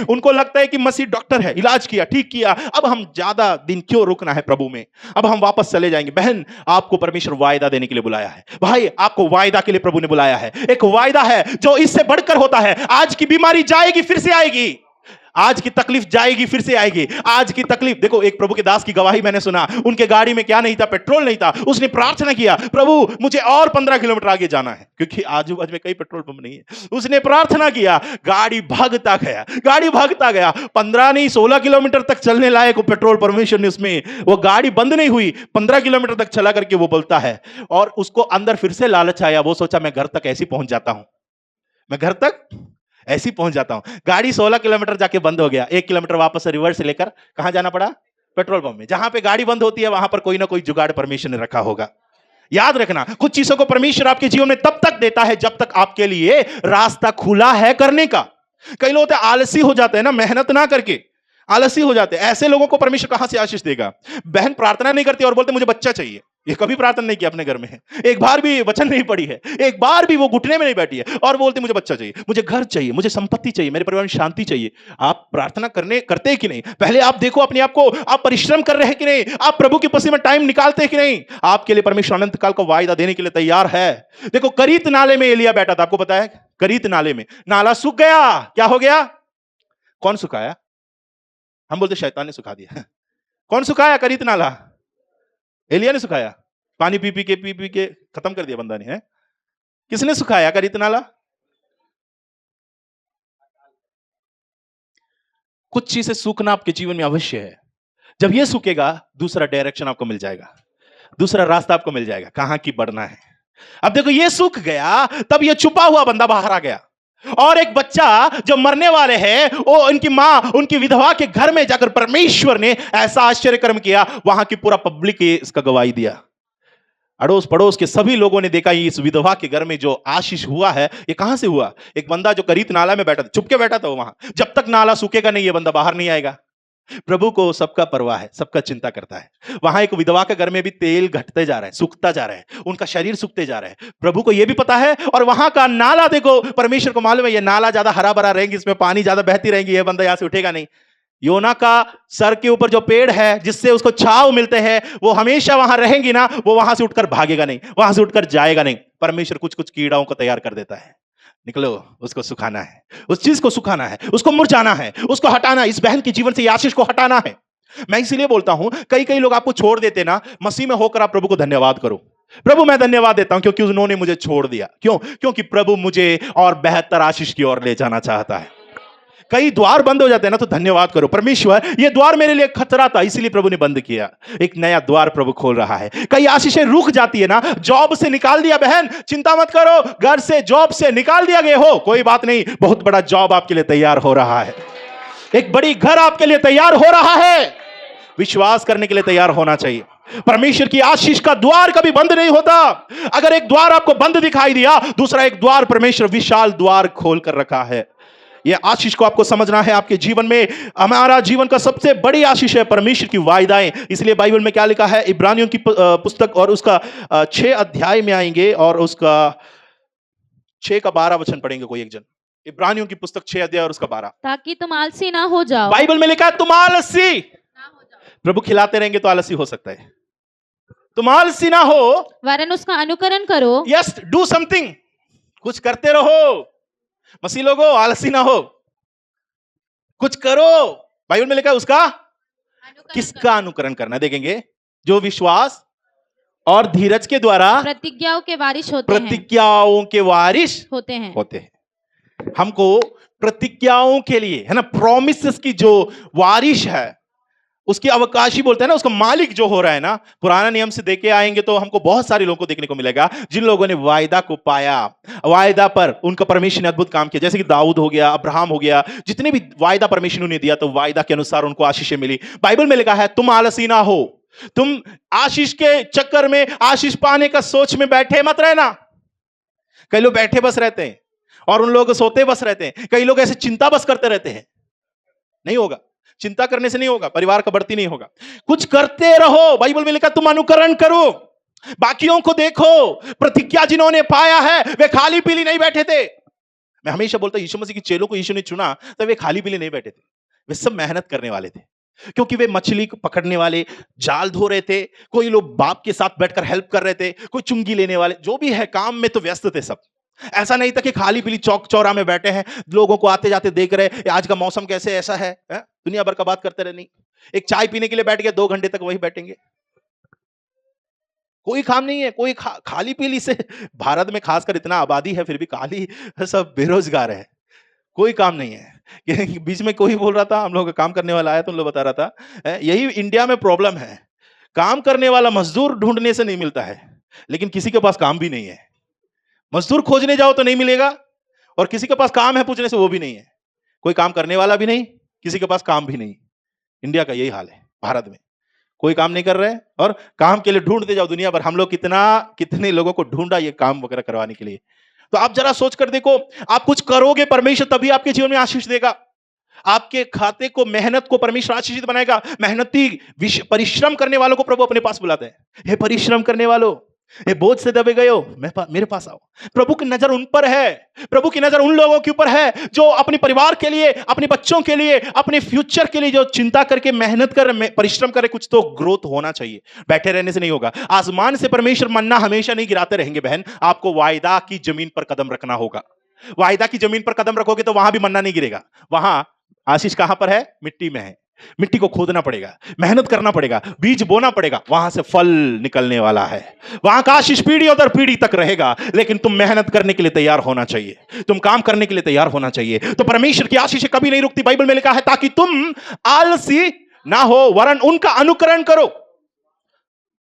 उनको लगता है कि मसीह डॉक्टर है, इलाज किया, ठीक किया, अब हम ज्यादा दिन क्यों रुकना है प्रभु में, अब हम वापस चले जाएंगे। बहन, आपको परमेश्वर वायदा देने के लिए बुलाया है। भाई, आपको वायदा के लिए प्रभु ने बुलाया है। एक वायदा है जो इससे बढ़कर होता है। आज की बीमारी जाएगी, फिर से आएगी। आज की तकलीफ जाएगी, फिर से आएगी। आज की तकलीफ देखो, एक प्रभु के दास की गवाही मैंने सुना। उनके गाड़ी में क्या नहीं था? पेट्रोल नहीं था। उसने प्रार्थना किया, प्रभु मुझे और 15 किलोमीटर आगे जाना है, क्योंकि आजू बाजू में कई पेट्रोल पंप नहीं है। उसने प्रार्थना किया, गाड़ी भागता गया, गाड़ी भागता गया। 15 नहीं 16 किलोमीटर तक चलने लायक वो पेट्रोल परमेश्वर ने उसमें, वो गाड़ी बंद नहीं हुई, 15 किलोमीटर तक चला करके वो बोलता है। और उसको अंदर फिर से लालच आया। वो सोचा मैं घर तक ऐसे ही पहुंच जाता हूं, मैं घर तक ऐसे ही पहुंच जाता हूं। गाड़ी 16 किलोमीटर जाके बंद हो गया। 1 किलोमीटर वापस से रिवर्स लेकर कहां जाना पड़ा? पेट्रोल पंप में। जहां पे गाड़ी बंद होती है वहां पर कोई ना कोई जुगाड़ परमेश्वर ने रखा होगा। याद रखना, कुछ चीजों को परमेश्वर आपके जीवन में तब तक देता है जब तक आपके लिए रास्ता खुला है करने का। कई लोग तो आलसी हो जाते हैं ना, मेहनत ना करके आलसी हो जाते हैं। ऐसे लोगों को परमेश्वर कहां से आशीष देगा? बहन प्रार्थना नहीं करती और बोलते मुझे बच्चा चाहिए। ये कभी प्रार्थना नहीं किया अपने घर में, एक बार भी वचन नहीं पढ़ी है, एक बार भी वो घुटने में नहीं बैठी है और बोलते मुझे बच्चा चाहिए, मुझे घर चाहिए, मुझे संपत्ति चाहिए, मेरे परिवार में शांति चाहिए। आप प्रार्थना करते हैं कि नहीं? पहले आप देखो अपने आप को, आप परिश्रम कर रहे हैं कि नहीं? आप प्रभु की पसी में टाइम निकालते हैं कि नहीं? आपके लिए परमेश्वर अनंत काल का वायदा देने के लिए तैयार है। देखो, करीत नाले में एलिया बैठा था, आपको पता है? करीत नाले में नाला सूख गया। क्या हो गया? कौन सुखाया? हम बोलते शैतान ने सुखा दिया। कौन सुखाया करीत नाला? एलिया ने सुखाया। पानी पी पी के खत्म कर दिया बंदा ने, है? किसने सुखाया करीत नाला? कुछ चीजें सूखना आपके जीवन में अवश्य है। जब यह सूखेगा, दूसरा डायरेक्शन आपको मिल जाएगा, दूसरा रास्ता आपको मिल जाएगा, कहां की बढ़ना है। अब देखो, ये सूख गया, तब ये छुपा हुआ बंदा बाहर आ गया। और एक बच्चा जो मरने वाले हैं, वो उनकी मां, उनकी विधवा के घर में जाकर परमेश्वर ने ऐसा आश्चर्य कर्म किया, वहां की पूरा पब्लिक इसका गवाही दिया। अड़ोस पड़ोस के सभी लोगों ने देखा इस विधवा के घर में जो आशीष हुआ है, ये कहां से हुआ? एक बंदा जो करीत नाला में बैठा था, चुपके बैठा था वहां। जब तक नाला सूखेगा नहीं, ये बंदा बाहर नहीं आएगा। प्रभु को सबका परवाह है, सबका चिंता करता है। वहां एक विधवा के घर में भी तेल घटते जा रहा है, सूखता जा रहा है, उनका शरीर सूखते जा रहा है। प्रभु को यह भी पता है। और वहां का नाला देखो, परमेश्वर को मालूम है ये नाला ज्यादा हरा भरा रहेंगे, इसमें पानी ज्यादा बहती रहेगी, ये बंदा यहां से उठेगा नहीं। योना का सर के ऊपर जो पेड़ है, जिससे उसको छांव मिलते हैं, वो हमेशा वहां रहेंगी ना, वो वहां से उठकर भागेगा नहीं, वहां से उठकर जाएगा नहीं। परमेश्वर कुछ कुछ कीड़ाओं को तैयार कर देता है। निकलो, उसको सुखाना है, उस चीज को सुखाना है, उसको मुरझाना है, उसको हटाना है। इस बहन के जीवन से ये आशीष को हटाना है। मैं इसीलिए बोलता हूं, कई लोग आपको छोड़ देते ना, मसीह में होकर आप प्रभु को धन्यवाद करो। प्रभु, मैं धन्यवाद देता हूं क्योंकि उन्होंने मुझे छोड़ दिया। क्यों? क्योंकि प्रभु मुझे और बेहतर आशीष की ओर ले जाना चाहता है। कई द्वार बंद हो जाते हैं ना, तो धन्यवाद करो, परमेश्वर ये द्वार मेरे लिए खतरा था, इसीलिए प्रभु ने बंद किया, एक नया द्वार प्रभु खोल रहा है। कई आशीषें रुक जाती है ना, जॉब से निकाल दिया, बहन चिंता मत करो, घर से जॉब से निकाल दिया गए हो, कोई बात नहीं, बहुत बड़ा जॉब आपके लिए तैयार हो रहा है, एक बड़ी घर आपके लिए तैयार हो रहा है। विश्वास करने के लिए तैयार होना चाहिए। परमेश्वर की आशीष का द्वार कभी बंद नहीं होता। अगर एक द्वार आपको बंद दिखाई दिया, दूसरा एक द्वार परमेश्वर विशाल द्वार खोल कर रखा है। यह आशीष को आपको समझना है। आपके जीवन में हमारा जीवन का सबसे बड़ी आशीष है परमेश्वर की वायदाएं। इसलिए बाइबल में क्या लिखा है? इब्रानियों की पुस्तक और उसका 6 अध्याय में आएंगे और उसका 6 का 12 वचन पढ़ेंगे कोई एक जन। इब्रानियों की पुस्तक 6 अध्याय और उसका 12। ताकि तुम आलसी ना हो जाओ। बाइबल में लिखा है तुम आलसी ना हो जाओ। प्रभु खिलाते रहेंगे तो आलसी हो सकता है। तुम आलसी ना हो, वरन उसका अनुकरण करो। यस, डू समथिंग, कुछ करते रहो। मसीह लोगों, आलसी ना हो, कुछ करो। बाइबल में लिखा है उसका किसका अनुकरण करना? देखेंगे, जो विश्वास और धीरज के द्वारा प्रतिज्ञाओं के वारिस होते हैं। प्रतिज्ञाओं के वारिस होते हैं। हमको प्रतिज्ञाओं के लिए, है ना, प्रॉमिसेस की जो वारिस है, उसकी अवकाशी बोलते हैं ना, उसका मालिक जो हो रहा है ना। पुराना नियम से देखे आएंगे तो हमको बहुत सारे लोगों को देखने को मिलेगा जिन लोगों ने वायदा को पाया, वायदा पर उनका परमेश्वर ने अद्भुत काम किया। जैसे कि दाऊद हो गया, अब्राहम हो गया, जितने भी वायदा परमेश्वर ने दिया तो वायदा के अनुसार उनको आशीषें मिली। बाइबल में लिखा है तुम आलसी ना हो, तुम आशीष के चक्कर में, आशीष पाने का सोच में बैठे मत रहना। कई लोग बैठे बस रहते हैं और उन लोग सोते बस रहते हैं। कई लोग ऐसे चिंता बस करते रहते हैं। नहीं होगा। चिंता करने से नहीं होगा, परिवार का बढ़ती नहीं होगा। कुछ करते रहो। बाइबल में लिखा तुम अनुकरण करो, बाकियों को देखो। प्रतिज्ञा जिन्होंने पाया है वे खाली पीली नहीं बैठे थे। मैं हमेशा बोलता हूं, यीशु मसीह के चेलों को यीशु ने चुना तो वे खाली पीली नहीं बैठे थे, वे सब मेहनत करने वाले थे। क्योंकि वे मछली को पकड़ने वाले, जाल धो रहे थे, कोई लोग बाप के साथ बैठकर हेल्प कर रहे थे, कोई चुंगी लेने वाले, जो भी है काम में तो व्यस्त थे सब। ऐसा नहीं था कि खाली पीली चौक चौरा में बैठे हैं, लोगों को आते जाते देख रहे, आज का मौसम कैसे ऐसा है, दुनिया भर का बात करते रहे। नहीं, एक चाय पीने के लिए बैठ गए, 2 घंटे तक वही बैठेंगे, कोई काम नहीं है। कोई खाली पीली से, भारत में खासकर इतना आबादी है फिर भी खाली सब बेरोजगार है, कोई काम नहीं है। बीच में कोई बोल रहा था, हम लोग काम करने वाला आया तो उन लोग बता रहा था, यही इंडिया में प्रॉब्लम है, काम करने वाला मजदूर ढूंढने से नहीं मिलता है, लेकिन किसी के पास काम भी नहीं है। मजदूर खोजने जाओ तो नहीं मिलेगा, और किसी के पास काम है पूछने से वो भी नहीं है। कोई काम करने वाला भी नहीं, किसी के पास काम भी नहीं। इंडिया का यही हाल है, भारत में कोई काम नहीं कर रहे हैं, और काम के लिए ढूंढते जाओ दुनिया भर। हम लोग कितने लोगों को ढूंढा ये काम वगैरह करवाने के लिए। तो आप जरा सोच कर देखो, आप कुछ करोगे परमेश्वर तभी आपके जीवन में आशीष देगा। आपके खाते को, मेहनत को परमेश्वर आशीषित बनाएगा। मेहनती परिश्रम करने वालों को प्रभु अपने पास बुलाते हैं। हे परिश्रम करने वालों, ये बोझ से दबे गए हो, मेरे पास आओ। प्रभु की नजर उन पर है, प्रभु की नजर उन लोगों के ऊपर है जो अपने परिवार के लिए, अपने बच्चों के लिए, अपने फ्यूचर के लिए जो चिंता करके मेहनत कर, परिश्रम करे। कुछ तो ग्रोथ होना चाहिए, बैठे रहने से नहीं होगा। आसमान से परमेश्वर मन्ना हमेशा नहीं गिराते रहेंगे बहन, आपको वायदा की जमीन पर कदम रखना होगा। वायदा की जमीन पर कदम रखोगे तो वहां भी मन्ना नहीं गिरेगा। वहां आशीष कहां पर है? मिट्टी में है। मिट्टी को खोदना पड़ेगा, मेहनत करना पड़ेगा, बीज बोना पड़ेगा, वहां से फल निकलने वाला है। वहां का आशीष पीढ़ी दर पीढ़ी तक रहेगा, लेकिन तुम मेहनत करने के लिए तैयार होना चाहिए, तुम काम करने के लिए तैयार होना चाहिए। तो परमेश्वर की आशीष कभी नहीं रुकती। बाइबल में लिखा है ताकि तुम आलसी ना हो, वरन उनका अनुकरण करो,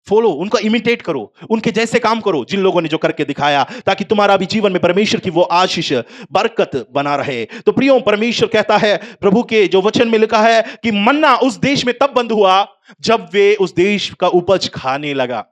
फॉलो, उनका इमिटेट करो, उनके जैसे काम करो जिन लोगों ने जो करके दिखाया, ताकि तुम्हारा भी जीवन में परमेश्वर की वो आशीष, बरकत बना रहे। तो प्रियो, परमेश्वर कहता है, प्रभु के जो वचन में लिखा है कि मन्ना उस देश में तब बंद हुआ जब वे उस देश का उपज खाने लगा।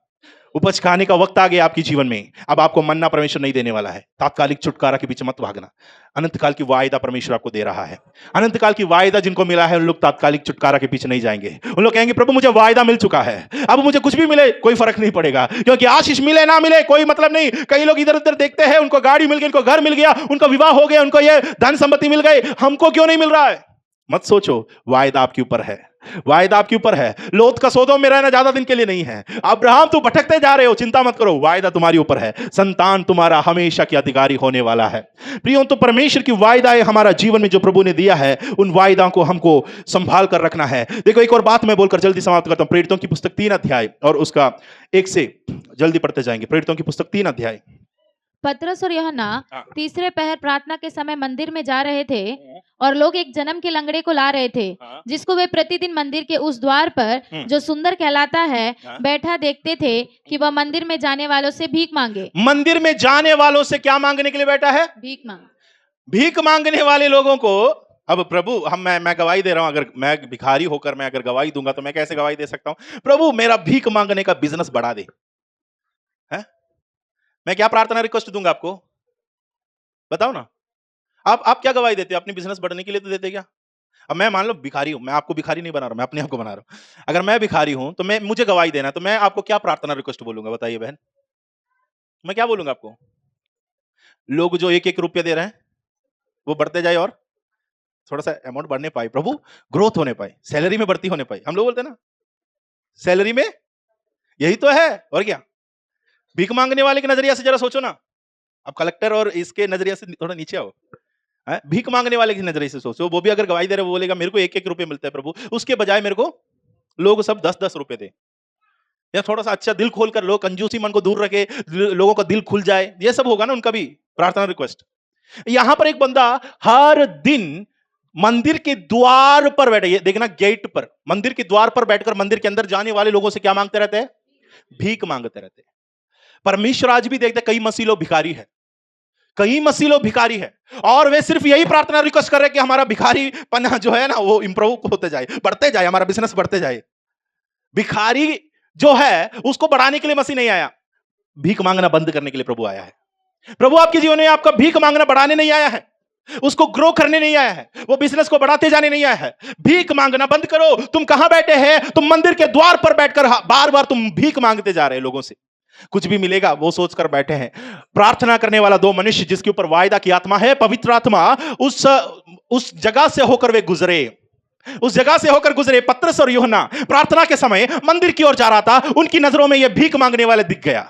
उपज खाने का वक्त आ गया आपके जीवन में। अब आपको मन्ना परमेश्वर नहीं देने वाला है। तात्कालिक छुटकारा के पीछे मत भागना। अनंत काल की वायदा परमेश्वर आपको दे रहा है। अनंत काल की वायदा जिनको मिला है उन लोग तात्कालिक छुटकारा के पीछे नहीं जाएंगे। उन लोग कहेंगे प्रभु मुझे वायदा मिल चुका है, अब मुझे कुछ भी मिले कोई फर्क नहीं पड़ेगा, क्योंकि आशीष मिले ना मिले कोई मतलब नहीं। कई लोग इधर उधर देखते हैं, उनको गाड़ी मिल गई, उनको घर मिल गया, उनका विवाह हो गया, उनको ये धन संपत्ति मिल गई, हमको क्यों नहीं मिल रहा है? मत सोचो, वायदा आपके ऊपर है, वायदा आपके ऊपर है। लोथ का सोदोम में रहना ज्यादा दिन के लिए नहीं है। अब्राहम तू भटकते जा रहे हो, चिंता मत करो, वायदा तुम्हारे ऊपर है। संतान तुम्हारा हमेशा की अधिकारी होने वाला है। प्रियो, तो परमेश्वर की वायदा है हमारा जीवन में जो प्रभु ने दिया है, उन वायदा को हमको संभाल कर रखना है। देखो, एक और बात मैं बोलकर जल्दी समाप्त करता हूं। प्रेरितों की पुस्तक 3 अध्याय और उसका 1 से जल्दी पढ़ते जाएंगे। प्रेरितों की पुस्तक 3 अध्याय। पतरस और यूहन्ना तीसरे पहर प्रार्थना के समय मंदिर में जा रहे थे, और लोग एक जन्म के लंगड़े को ला रहे थे, जिसको वे प्रतिदिन मंदिर के उस द्वार पर, जो सुंदर कहलाता है, बैठा देखते थे कि वह मंदिर में जाने वालों से भीख मांगे। मंदिर में जाने वालों से क्या मांगने के लिए बैठा है? भीख मांग। भीख मांगने वाले लोगों को, अब प्रभु मैं गवाही दे रहा हूं, अगर मैं भिखारी होकर मैं अगर गवाही दूंगा तो मैं कैसे गवाही दे सकता हूं? प्रभु मेरा भीख मांगने का बिजनेस बढ़ा दे। मैं क्या प्रार्थना रिक्वेस्ट दूंगा आपको? बताओ ना, आप क्या गवाही देते हो? अपनी बिजनेस बढ़ने के लिए तो देते क्या? अब मैं मान लो भिखारी हूं, मैं आपको भिखारी नहीं बना रहा, मैं अपने आप को बना रहा हूं। अगर मैं भिखारी हूं तो मुझे गवाही देना, तो मैं आपको क्या प्रार्थना रिक्वेस्ट बोलूंगा? बताइए बहन, मैं क्या बोलूंगा आपको? लोग जो 1-1 रुपया दे रहे हैं वो बढ़ते जाए और थोड़ा सा अमाउंट बढ़ने पाए, प्रभु ग्रोथ होने पाए, सैलरी में बढ़ती होने पाए। हम लोग बोलते हैं ना, सैलरी में, यही तो है और क्या। भीख मांगने वाले के नजरिया से जरा सोचो ना, अब कलेक्टर और इसके नजरिया से थोड़ा नीचे आओ। भीख मांगने वाले के नजरिए से सोचो, वो भी अगर गवाही दे रहे, वो बोलेगा मेरे को 1-1 रुपये मिलता है प्रभु, उसके बजाय मेरे को लोग सब 10-10 रुपए दे। या थोड़ा सा अच्छा दिल खोल कर, लोग कंजूसी मन को दूर रखे, लोगों का दिल खुल जाए, ये सब होगा ना उनका भी प्रार्थना रिक्वेस्ट। यहां पर एक बंदा हर दिन मंदिर के द्वार पर बैठे, ये देखना गेट पर, मंदिर के द्वार पर बैठकर मंदिर के अंदर जाने वाले लोगों से क्या मांगते रहते हैं? भीख मांगते रहते हैं। परमेश्वर आज भी देखते कई मसीह लोग भिखारी है, कई मसीह लोग भिखारी है, और वे सिर्फ यही प्रार्थना रिक्वेस्ट कर रहे हैं कि हमारा भिखारी पना जो है ना वो इंप्रूव होते जाए, बढ़ते जाए, हमारा बिजनेस बढ़ते जाए। भिखारी जो है उसको बढ़ाने के लिए मसीह नहीं आया, भीख मांगना बंद करने के लिए प्रभु आया है। प्रभु आपके जीवन में आपका भीख मांगना बढ़ाने नहीं आया है। उसको ग्रो करने नहीं आया है, वो बिजनेस को बढ़ाते जाने नहीं आया है। भीख मांगना बंद करो। तुम कहां बैठे हैं? तुम मंदिर के द्वार पर बैठकर बार बार तुम भीख मांगते जा रहे हैं लोगों से, कुछ भी मिलेगा वो सोचकर बैठे हैं। प्रार्थना करने वाला दो मनुष्य जिसके ऊपर वायदा की आत्मा है, पवित्र आत्मा, उस जगह से होकर वे गुजरे, उस जगह से होकर गुजरे। पतरस और यूहन्ना प्रार्थना के समय मंदिर की ओर जा रहा था, उनकी नजरों में यह भीख मांगने वाले दिख गया।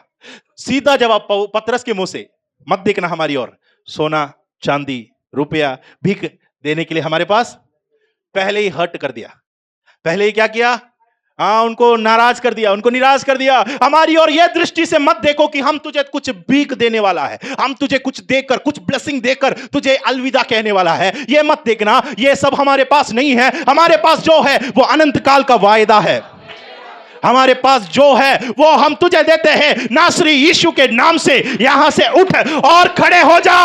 सीधा जवाब पतरस के मुंह से, मत देखना हमारी ओर, सोना चांदी रुपया भीख देने के लिए हमारे पास। पहले ही हर्ट कर दिया, पहले ही क्या किया? उनको नाराज कर दिया, उनको निराश कर दिया। हमारी और यह दृष्टि से मत देखो कि हम तुझे कुछ भीख देने वाला है, हम तुझे कुछ देकर, कुछ ब्लेसिंग देकर तुझे अलविदा कहने वाला है। यह मत देखना, यह सब हमारे पास नहीं है। हमारे पास जो है वो अनंत काल का वायदा है। हमारे पास जो है वो हम तुझे देते हैं। नासरी यीशु के नाम से यहां से उठ और खड़े हो जा।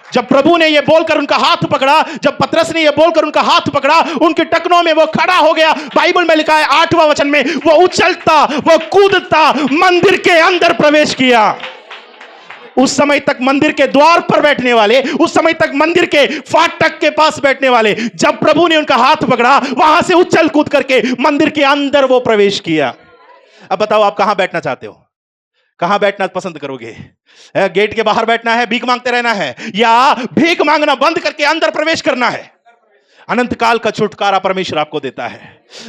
जब प्रभु ने यह बोलकर उनका हाथ पकड़ा, जब पतरस ने यह बोलकर उनका हाथ पकड़ा, उनके टखनों में वो खड़ा हो गया। बाइबल में लिखा है 8वां वचन में, वो उछलता, वो कूदता मंदिर के अंदर प्रवेश किया। उस समय तक मंदिर के द्वार पर बैठने वाले, उस समय तक मंदिर के फाटक के पास बैठने वाले, जब प्रभु ने उनका हाथ पकड़ा, वहां से उछल कूद करके मंदिर के अंदर वो प्रवेश किया। अब बताओ आप कहां बैठना चाहते हो? कहां बैठना पसंद करोगे? गेट के बाहर बैठना है, भीख मांगते रहना है, या भीख मांगना बंद करके अंदर प्रवेश करना है? अनंत काल का छुटकारा परमेश्वर आपको देता है।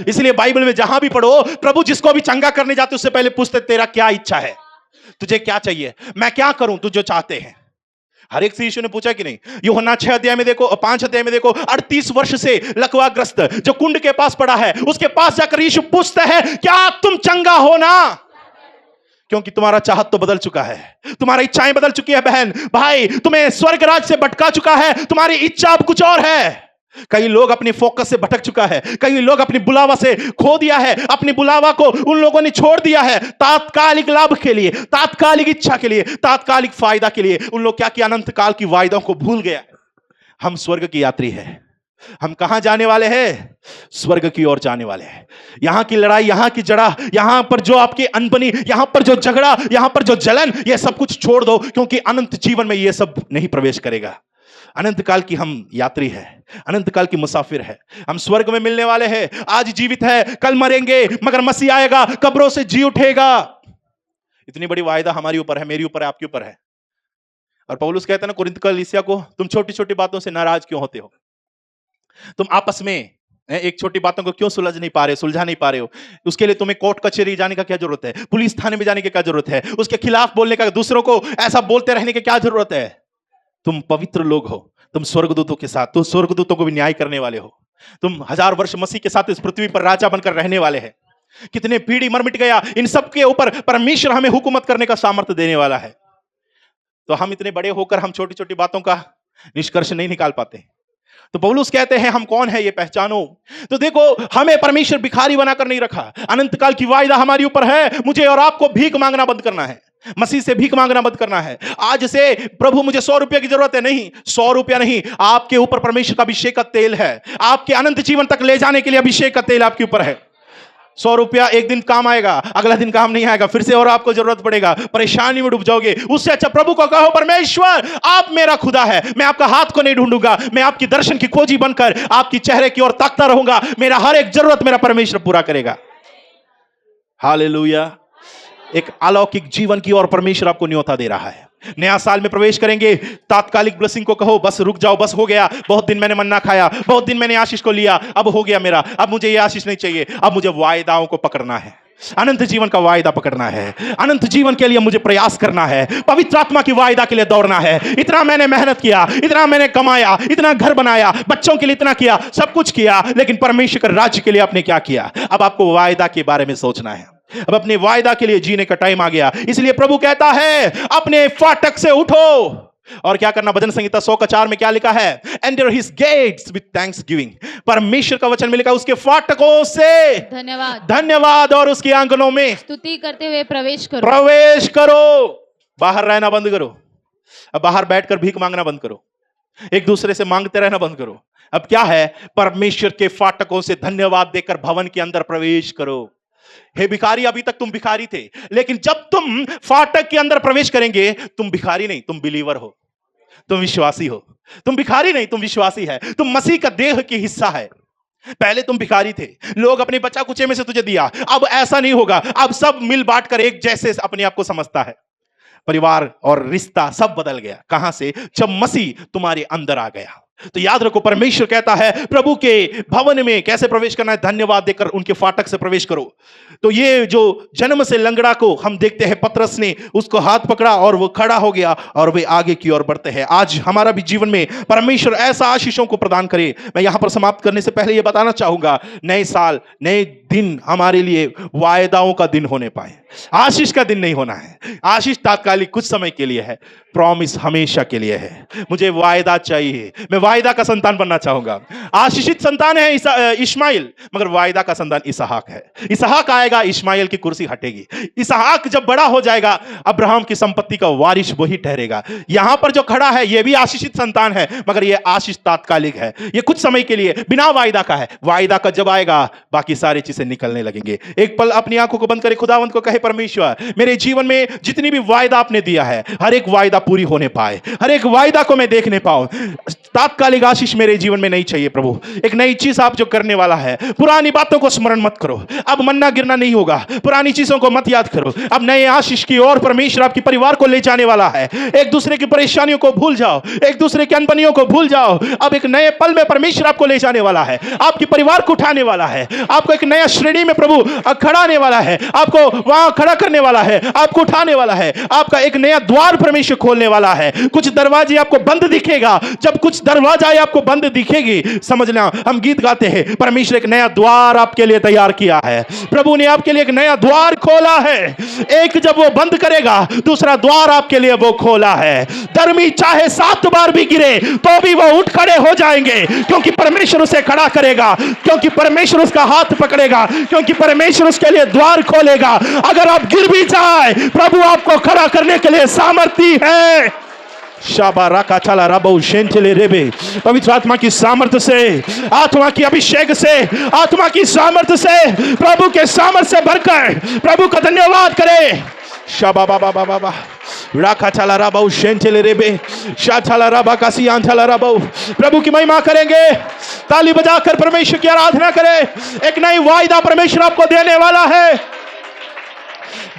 इसलिए बाइबल में जहां भी पढ़ो, प्रभु जिसको भी चंगा करने जाते उससे पहले पूछते, तेरा क्या इच्छा है? तुझे क्या चाहिए? मैं क्या करूं तू जो चाहते हैं? हर एक से यीशु ने पूछा कि नहीं? यूहन्ना 6 अध्याय में देखो, 5 अध्याय में देखो, 38 वर्ष से लकवाग्रस्त जो कुंड के पास पड़ा है, उसके पास जाकर यीशु पूछते हैं, क्या तुम चंगा हो ना? क्योंकि तुम्हारा चाहत तो बदल चुका है, तुम्हारी इच्छाएं बदल चुकी है। बहन भाई, तुम्हें स्वर्ग राज से भटका चुका है, तुम्हारी इच्छा अब कुछ और है। कई लोग अपनी फोकस से भटक चुका है, कई लोग अपनी बुलावा से खो दिया है, अपनी बुलावा को उन लोगों ने छोड़ दिया है तात्कालिक लाभ के लिए, तात्कालिक इच्छा के लिए, तात्कालिक फायदा के लिए। उन लोग क्या किया? अनंत काल की वायदों को भूल गया। हम स्वर्ग की यात्री हैं। हम कहां जाने वाले हैं? स्वर्ग की ओर जाने वाले हैं। यहां की लड़ाई, यहां की जड़ा, यहां पर जो आपकी अनबनी, यहां पर जो झगड़ा, यहां पर जो जलन, यह सब कुछ छोड़ दो, क्योंकि अनंत जीवन में यह सब नहीं प्रवेश करेगा। अनंत काल की हम यात्री है, अनंत काल की मुसाफिर है। हम स्वर्ग में मिलने वाले हैं। आज जीवित है, कल मरेंगे, मगर मसीह आएगा, कब्रों से जी उठेगा। इतनी बड़ी वायदा हमारी ऊपर है, मेरी ऊपर है, आपके ऊपर है। और पौलुस कहता है ना कुरिन्थ कलीसिया को, तुम छोटी छोटी बातों से नाराज क्यों होते हो? तुम आपस में एक छोटी बातों को क्यों सुलझा नहीं पा रहे हो? उसके लिए तुम्हें कोर्ट कचहरी जाने का क्या जरूरत है? पुलिस थाने में जाने की क्या जरूरत है? उसके खिलाफ बोलने का, दूसरों को ऐसा बोलते रहने की क्या जरूरत है? तुम पवित्र लोग हो, तुम स्वर्गदूतों के साथ, तुम स्वर्गदूतों को भी न्याय करने वाले हो। तुम 1000 वर्ष मसीह के साथ इस पृथ्वी पर राजा बनकर रहने वाले हैं। कितने पीढ़ी मर मिट गया, इन सब के ऊपर परमेश्वर हमें हुकूमत करने का सामर्थ्य देने वाला है। तो हम इतने बड़े होकर हम छोटी छोटी बातों का निष्कर्ष नहीं निकाल पाते। तो पौलुस कहते हैं हम कौन है ये पहचानो। तो देखो, हमें परमेश्वर भिखारी बनाकर नहीं रखा। अनंत काल की वायदा हमारी ऊपर है। मुझे और आपको भीख मांगना बंद करना है, मसीह से भीख मांगना बंद करना है। आज से प्रभु मुझे 100 रुपए की जरूरत है, नहीं, 100 रुपया नहीं, आपके ऊपर परमेश्वर का अभिषेक का तेल है। आपके अनंत जीवन तक ले जाने के लिए अभिषेक का तेल आपके ऊपर है। 100 रुपया एक दिन काम आएगा, अगला दिन काम नहीं आएगा, फिर से और आपको जरूरत पड़ेगा, परेशानी में डूब जाओगे। उससे अच्छा प्रभु को कहो, परमेश्वर आप मेरा खुदा है, मैं आपका हाथ को नहीं ढूंढूंगा, मैं आपकी दर्शन की खोजी बनकर आपकी चेहरे की ओर ताकता रहूंगा। मेरा हर एक जरूरत मेरा परमेश्वर पूरा करेगा। हालेलुया। एक अलौकिक जीवन की ओर परमेश्वर आपको न्योता दे रहा है। नया साल में प्रवेश करेंगे, तात्कालिक ब्लेसिंग को कहो, बस रुक जाओ, बस हो गया, बहुत दिन मैंने मन्ना खाया, बहुत दिन मैंने आशीष को लिया, अब हो गया मेरा, अब मुझे ये आशीष नहीं चाहिए, अब मुझे वायदाओं को पकड़ना है, अनंत जीवन का वायदा पकड़ना है, अनंत जीवन के लिए मुझे प्रयास करना है, पवित्र आत्मा की वायदा के लिए दौड़ना है। इतना मैंने मेहनत किया, इतना मैंने कमाया, इतना घर बनाया, बच्चों के लिए इतना किया, सब कुछ किया, लेकिन परमेश्वर के राज्य के लिए आपने क्या किया? अब आपको वायदा के बारे में सोचना है। अब अपने वायदा के लिए जीने का टाइम आ गया। इसलिए प्रभु कहता है अपने फाटक से उठो और क्या करना? भजन संहिता 100:4 में क्या लिखा है? Enter his gates with thanksgiving. परमेश्वर का वचन में लिखा, उसके फाटकों से धन्यवाद और उसके आंगनों में स्तुति करते हुए प्रवेश करो। बाहर रहना बंद करो। अब बाहर बैठकर भीख मांगना बंद करो, एक दूसरे से मांगते रहना बंद करो। अब क्या है? परमेश्वर के फाटकों से धन्यवाद देकर भवन के अंदर प्रवेश करो। हे भिखारी, अभी तक तुम भिखारी थे, लेकिन जब तुम फाटक के अंदर प्रवेश करेंगे, तुम भिखारी नहीं, तुम बिलीवर हो। तुम विश्वासी हो, तुम भिखारी नहीं, तुम विश्वासी है, तुम मसीह का देह की हिस्सा है। पहले तुम भिखारी थे, लोग अपने बच्चा कुचे में से तुझे दिया, अब ऐसा नहीं होगा, अब सब मिल बांट कर एक जैसे अपने आप को समझता है। परिवार और रिश्ता सब बदल गया। कहां से? जब मसीह तुम्हारे अंदर आ गया। तो याद रखो, परमेश्वर कहता है प्रभु के भवन में कैसे प्रवेश करना है? धन्यवाद देकर उनके फाटक से प्रवेश करो। तो ये जो जन्म से लंगड़ा को हम देखते हैं, पतरस ने उसको हाथ पकड़ा और वो खड़ा हो गया और वे आगे की ओर बढ़ते हैं। आज हमारा भी जीवन में परमेश्वर ऐसा आशीषों को प्रदान करे। मैं यहां पर समाप्त करने से पहले यह बताना चाहूंगा, नए साल, नए दिन हमारे लिए वायदाओं का दिन होने पाए। आशीष का दिन नहीं होना है। आशीष तात्कालिक कुछ समय के लिए है, प्रॉमिस हमेशा के लिए है। मुझे वायदा चाहिए, मैं वायदा का संतान बनना चाहूंगा। आशीषित संतान है इस्माइल, मगर वायदा का संतान इसहाक है। इसहाक आएगा, इस्माइल की कुर्सी हटेगी। इसहाक जब बड़ा हो जाएगा, अब्राहम की संपत्ति का वारिस वही ठहरेगा। यहां पर जो खड़ा है यह भी आशीषित संतान है, मगर यह आशीष तात्कालिक है, यह कुछ समय के लिए बिना वायदा का है। वायदा का जब आएगा, बाकी सारी चीजें निकलने लगेंगे। एक पल अपनी आंखों को बंद करे, खुदावंत को कहे, परमेश्वर मेरे जीवन में जितनी भी वायदा आपने दिया है, हर एक वायदा पूरी होने पाए, हर एक वायदा को मैं देखने पाऊं। तात्कालिक आशीष मेरे जीवन में नहीं चाहिए प्रभु। एक नई चीज आप जो करने वाला है, पुरानी बातों को स्मरण मत करो। अब मन्ना गिरना नहीं होगा, पुरानी चीजों को मत याद करो। अब नए आशीष की ओर परमेश्वर आपके परिवार को ले जाने वाला है। एक दूसरे की परेशानियों को भूल जाओ, एक दूसरे की अनबनियों को भूल जाओ। अब एक नए पल में परमेश्वर आपको ले जाने वाला है, आपके परिवार को उठाने वाला है, आपको एक नया श्रेणी में प्रभु खड़ाने वाला है, आपको वहां खड़ा करने वाला है, आपको उठाने वाला है। आपका एक नया द्वार परमेश्वर खोलने वाला है। कुछ दरवाजे आपको बंद दिखेगा, जब कुछ दरवाजा आपको बंद दिखेगी, समझना, हम गीत गाते हैं, परमेश्वर एक नया द्वार आपके लिए तैयार किया है। प्रभु ने आपके लिए एक नया द्वार खोला है। एक जब वो बंद करेगा, दूसरा द्वार आपके लिए वो खोला है। धर्मी चाहे 7 बार भी गिरे तो भी वो उठ खड़े हो जाएंगे, क्योंकि परमेश्वर उसे खड़ा करेगा, क्योंकि परमेश्वर उसका हाथ पकड़ेगा, क्योंकि परमेश्वर उसके लिए द्वार खोलेगा। अगर आप गिर भी जाए, प्रभु आपको खड़ा करने के लिए सामर्थी है। पवित्र आत्मा की सामर्थ्य से, आत्मा की अभिषेक से, आत्मा की सामर्थ्य से, प्रभु के सामर्थ्य से भरकर प्रभु का धन्यवाद करें। शाबा बाबा बाबा बाबा राखा चला राबा शेंचले रेबे शाचला राबा कासी आंचला राबा। प्रभु की महिमा करेंगे, ताली बजाकर परमेश्वर की आराधना करें। एक नई वायदा परमेश्वर आपको देने वाला है।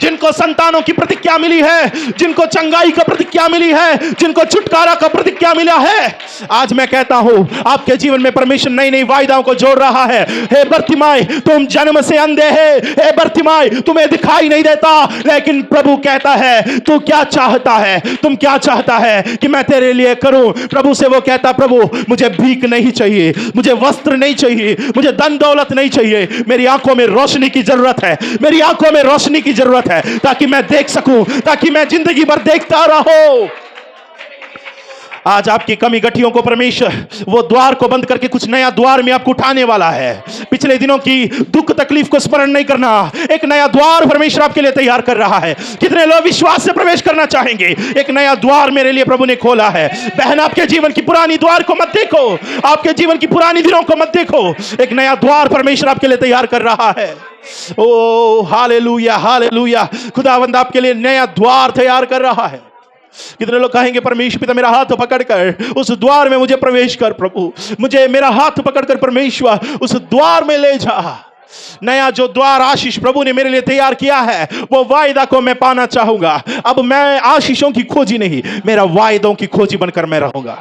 जिनको संतानों की प्रतिज्ञा मिली है, जिनको चंगाई का प्रतिज्ञा मिली है, जिनको छुटकारा का प्रतिज्ञा मिला है, आज मैं कहता हूं आपके जीवन में परमेश्वर नई नई वायदाओं को जोड़ रहा है। हे बर्तिमाई, तुम जन्म से अंधे है। हे बर्तिमाई, तुम्हें दिखाई नहीं देता, लेकिन प्रभु कहता है तू क्या चाहता है, तुम क्या चाहता है कि मैं तेरे लिए करूं। प्रभु से वो कहता, प्रभु मुझे भीख नहीं चाहिए, मुझे वस्त्र नहीं चाहिए, मुझे धन दौलत नहीं चाहिए, मेरी आंखों में रोशनी की जरूरत है, मेरी आंखों में रोशनी की जरूरत है, ताकि मैं देख सकूं, ताकि मैं जिंदगी भर देखता रहूं। आज आपकी कमी गठियों को परमेश्वर वो द्वार को बंद करके कुछ नया द्वार में आपको उठाने वाला है। पिछले दिनों की दुख तकलीफ को स्मरण नहीं करना, एक नया द्वार परमेश्वर आपके लिए तैयार कर रहा है। कितने लोग विश्वास से प्रवेश करना चाहेंगे? एक नया द्वार मेरे लिए प्रभु ने खोला है। बहन, आपके जीवन की पुरानी द्वार को मत देखो, आपके जीवन की पुरानी दिनों को मत देखो, एक नया द्वार परमेश्वर आपके लिए तैयार कर रहा है। ओ हालेलुया, हालेलुया। खुदावंद आपके लिए नया द्वार तैयार कर रहा है। कितने लोग कहेंगे, परमेश्वर पिता मेरा हाथ पकड़कर उस द्वार में मुझे प्रवेश कर, प्रभु मुझे मेरा हाथ पकड़कर परमेश्वर उस द्वार में ले जा। नया जो द्वार आशीष प्रभु ने मेरे लिए तैयार किया है, वो वायदा को मैं पाना चाहूंगा। अब मैं आशीषों की खोजी नहीं, मेरा वायदों की खोजी बनकर मैं रहूंगा।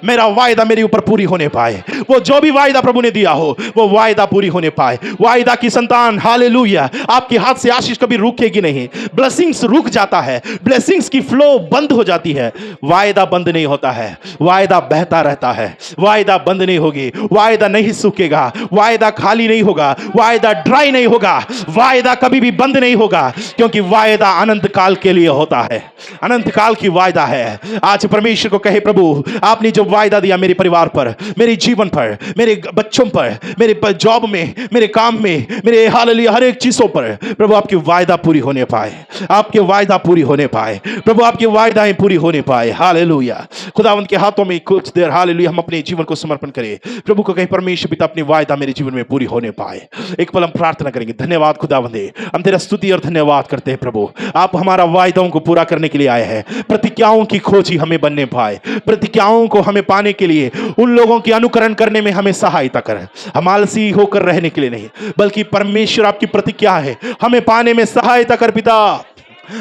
मेरा वायदा मेरे ऊपर पूरी होने पाए, वो जो भी वायदा प्रभु ने दिया हो वो वायदा पूरी होने पाए। वायदा की संतान, हालेलुया, आपके हाथ से आशीष कभी रुकेगी नहीं। ब्लेसिंग्स रुक जाता है, ब्लेसिंग्स की फ्लो बंद हो जाती है, वायदा बंद नहीं होता है, वायदा बहता रहता है। वायदा बंद नहीं होगी, वायदा नहीं सूखेगा, वायदा खाली नहीं होगा, वायदा ड्राई नहीं होगा, वायदा कभी भी बंद नहीं होगा, क्योंकि वायदा अनंत काल के लिए होता है, अनंत काल की वायदा है। आज परमेश्वर को कहे, प्रभु आपने जो वायदा दिया मेरे परिवार पर, मेरे जीवन पर, मेरे बच्चों पर, मेरे जॉब में, मेरे काम में, मेरे हालेलुया हर एक चीजों पर, प्रभु आपकी वायदा पूरी होने पाए, आपके वायदा पूरी होने पाए, प्रभु आपकी वायदाएं पूरी होने पाए। हालेलुया। खुदावंत के हाथों में कुछ देर हालेलुया हम अपने जीवन को समर्पण करें। प्रभु को कहे, परमेश्वर पिता अपनी वायदा मेरे जीवन में पूरी होने पाए। एक एक पल हम प्रार्थना करेंगे। धन्यवाद खुदावंदे, हम तेरा स्तुति और धन्यवाद करते हैं प्रभु। आप हमारा वायदों को पूरा करने के लिए आए हैं। प्रतिज्ञाओं की खोजी हमें बनने पाए, प्रतिज्ञाओं को हमें पाने के लिए उन लोगों की अनुकरण करने में हमें सहायता कर। हम आलसी होकर रहने के लिए नहीं, बल्कि परमेश्वर आपकी प्रतिज्ञा है, हमें पाने में सहायता कर पिता।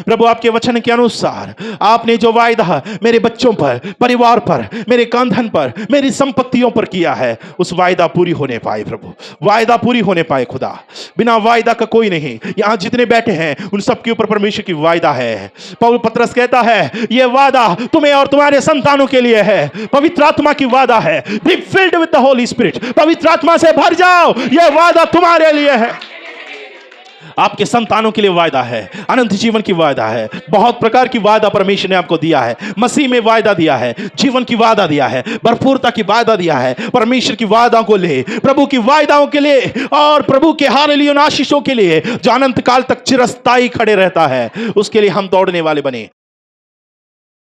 प्रभु आपके वचन के अनुसार आपने जो वायदा मेरे बच्चों पर, परिवार पर, मेरे कंधन पर, मेरी संपत्तियों पर किया है, उस वायदा पूरी होने पाए प्रभु, वायदा पूरी होने पाए खुदा। बिना वायदा का कोई नहीं। यहां जितने बैठे हैं उन सबके ऊपर परमेश्वर की वायदा है। पौल पत्रस कहता है यह वादा तुम्हें और तुम्हारे संतानों के लिए है। पवित्र आत्मा की वादा है, be filled with the Holi spirit, पवित्र आत्मा से भर जाओ, यह वादा तुम्हारे लिए है, आपके संतानों के लिए वायदा है, अनंत जीवन की वायदा है। बहुत प्रकार की वायदा परमेश्वर ने आपको दिया है। मसीह में वायदा दिया है, जीवन की वायदा दिया है, भरपूरता की वायदा दिया है। परमेश्वर की वायदा को ले, प्रभु की वायदाओं के लिए और प्रभु के हालेलुया आशीषों के लिए जो अनंत काल तक चिरस्थायी खड़े रहता है, उसके लिए हम दौड़ने वाले बने।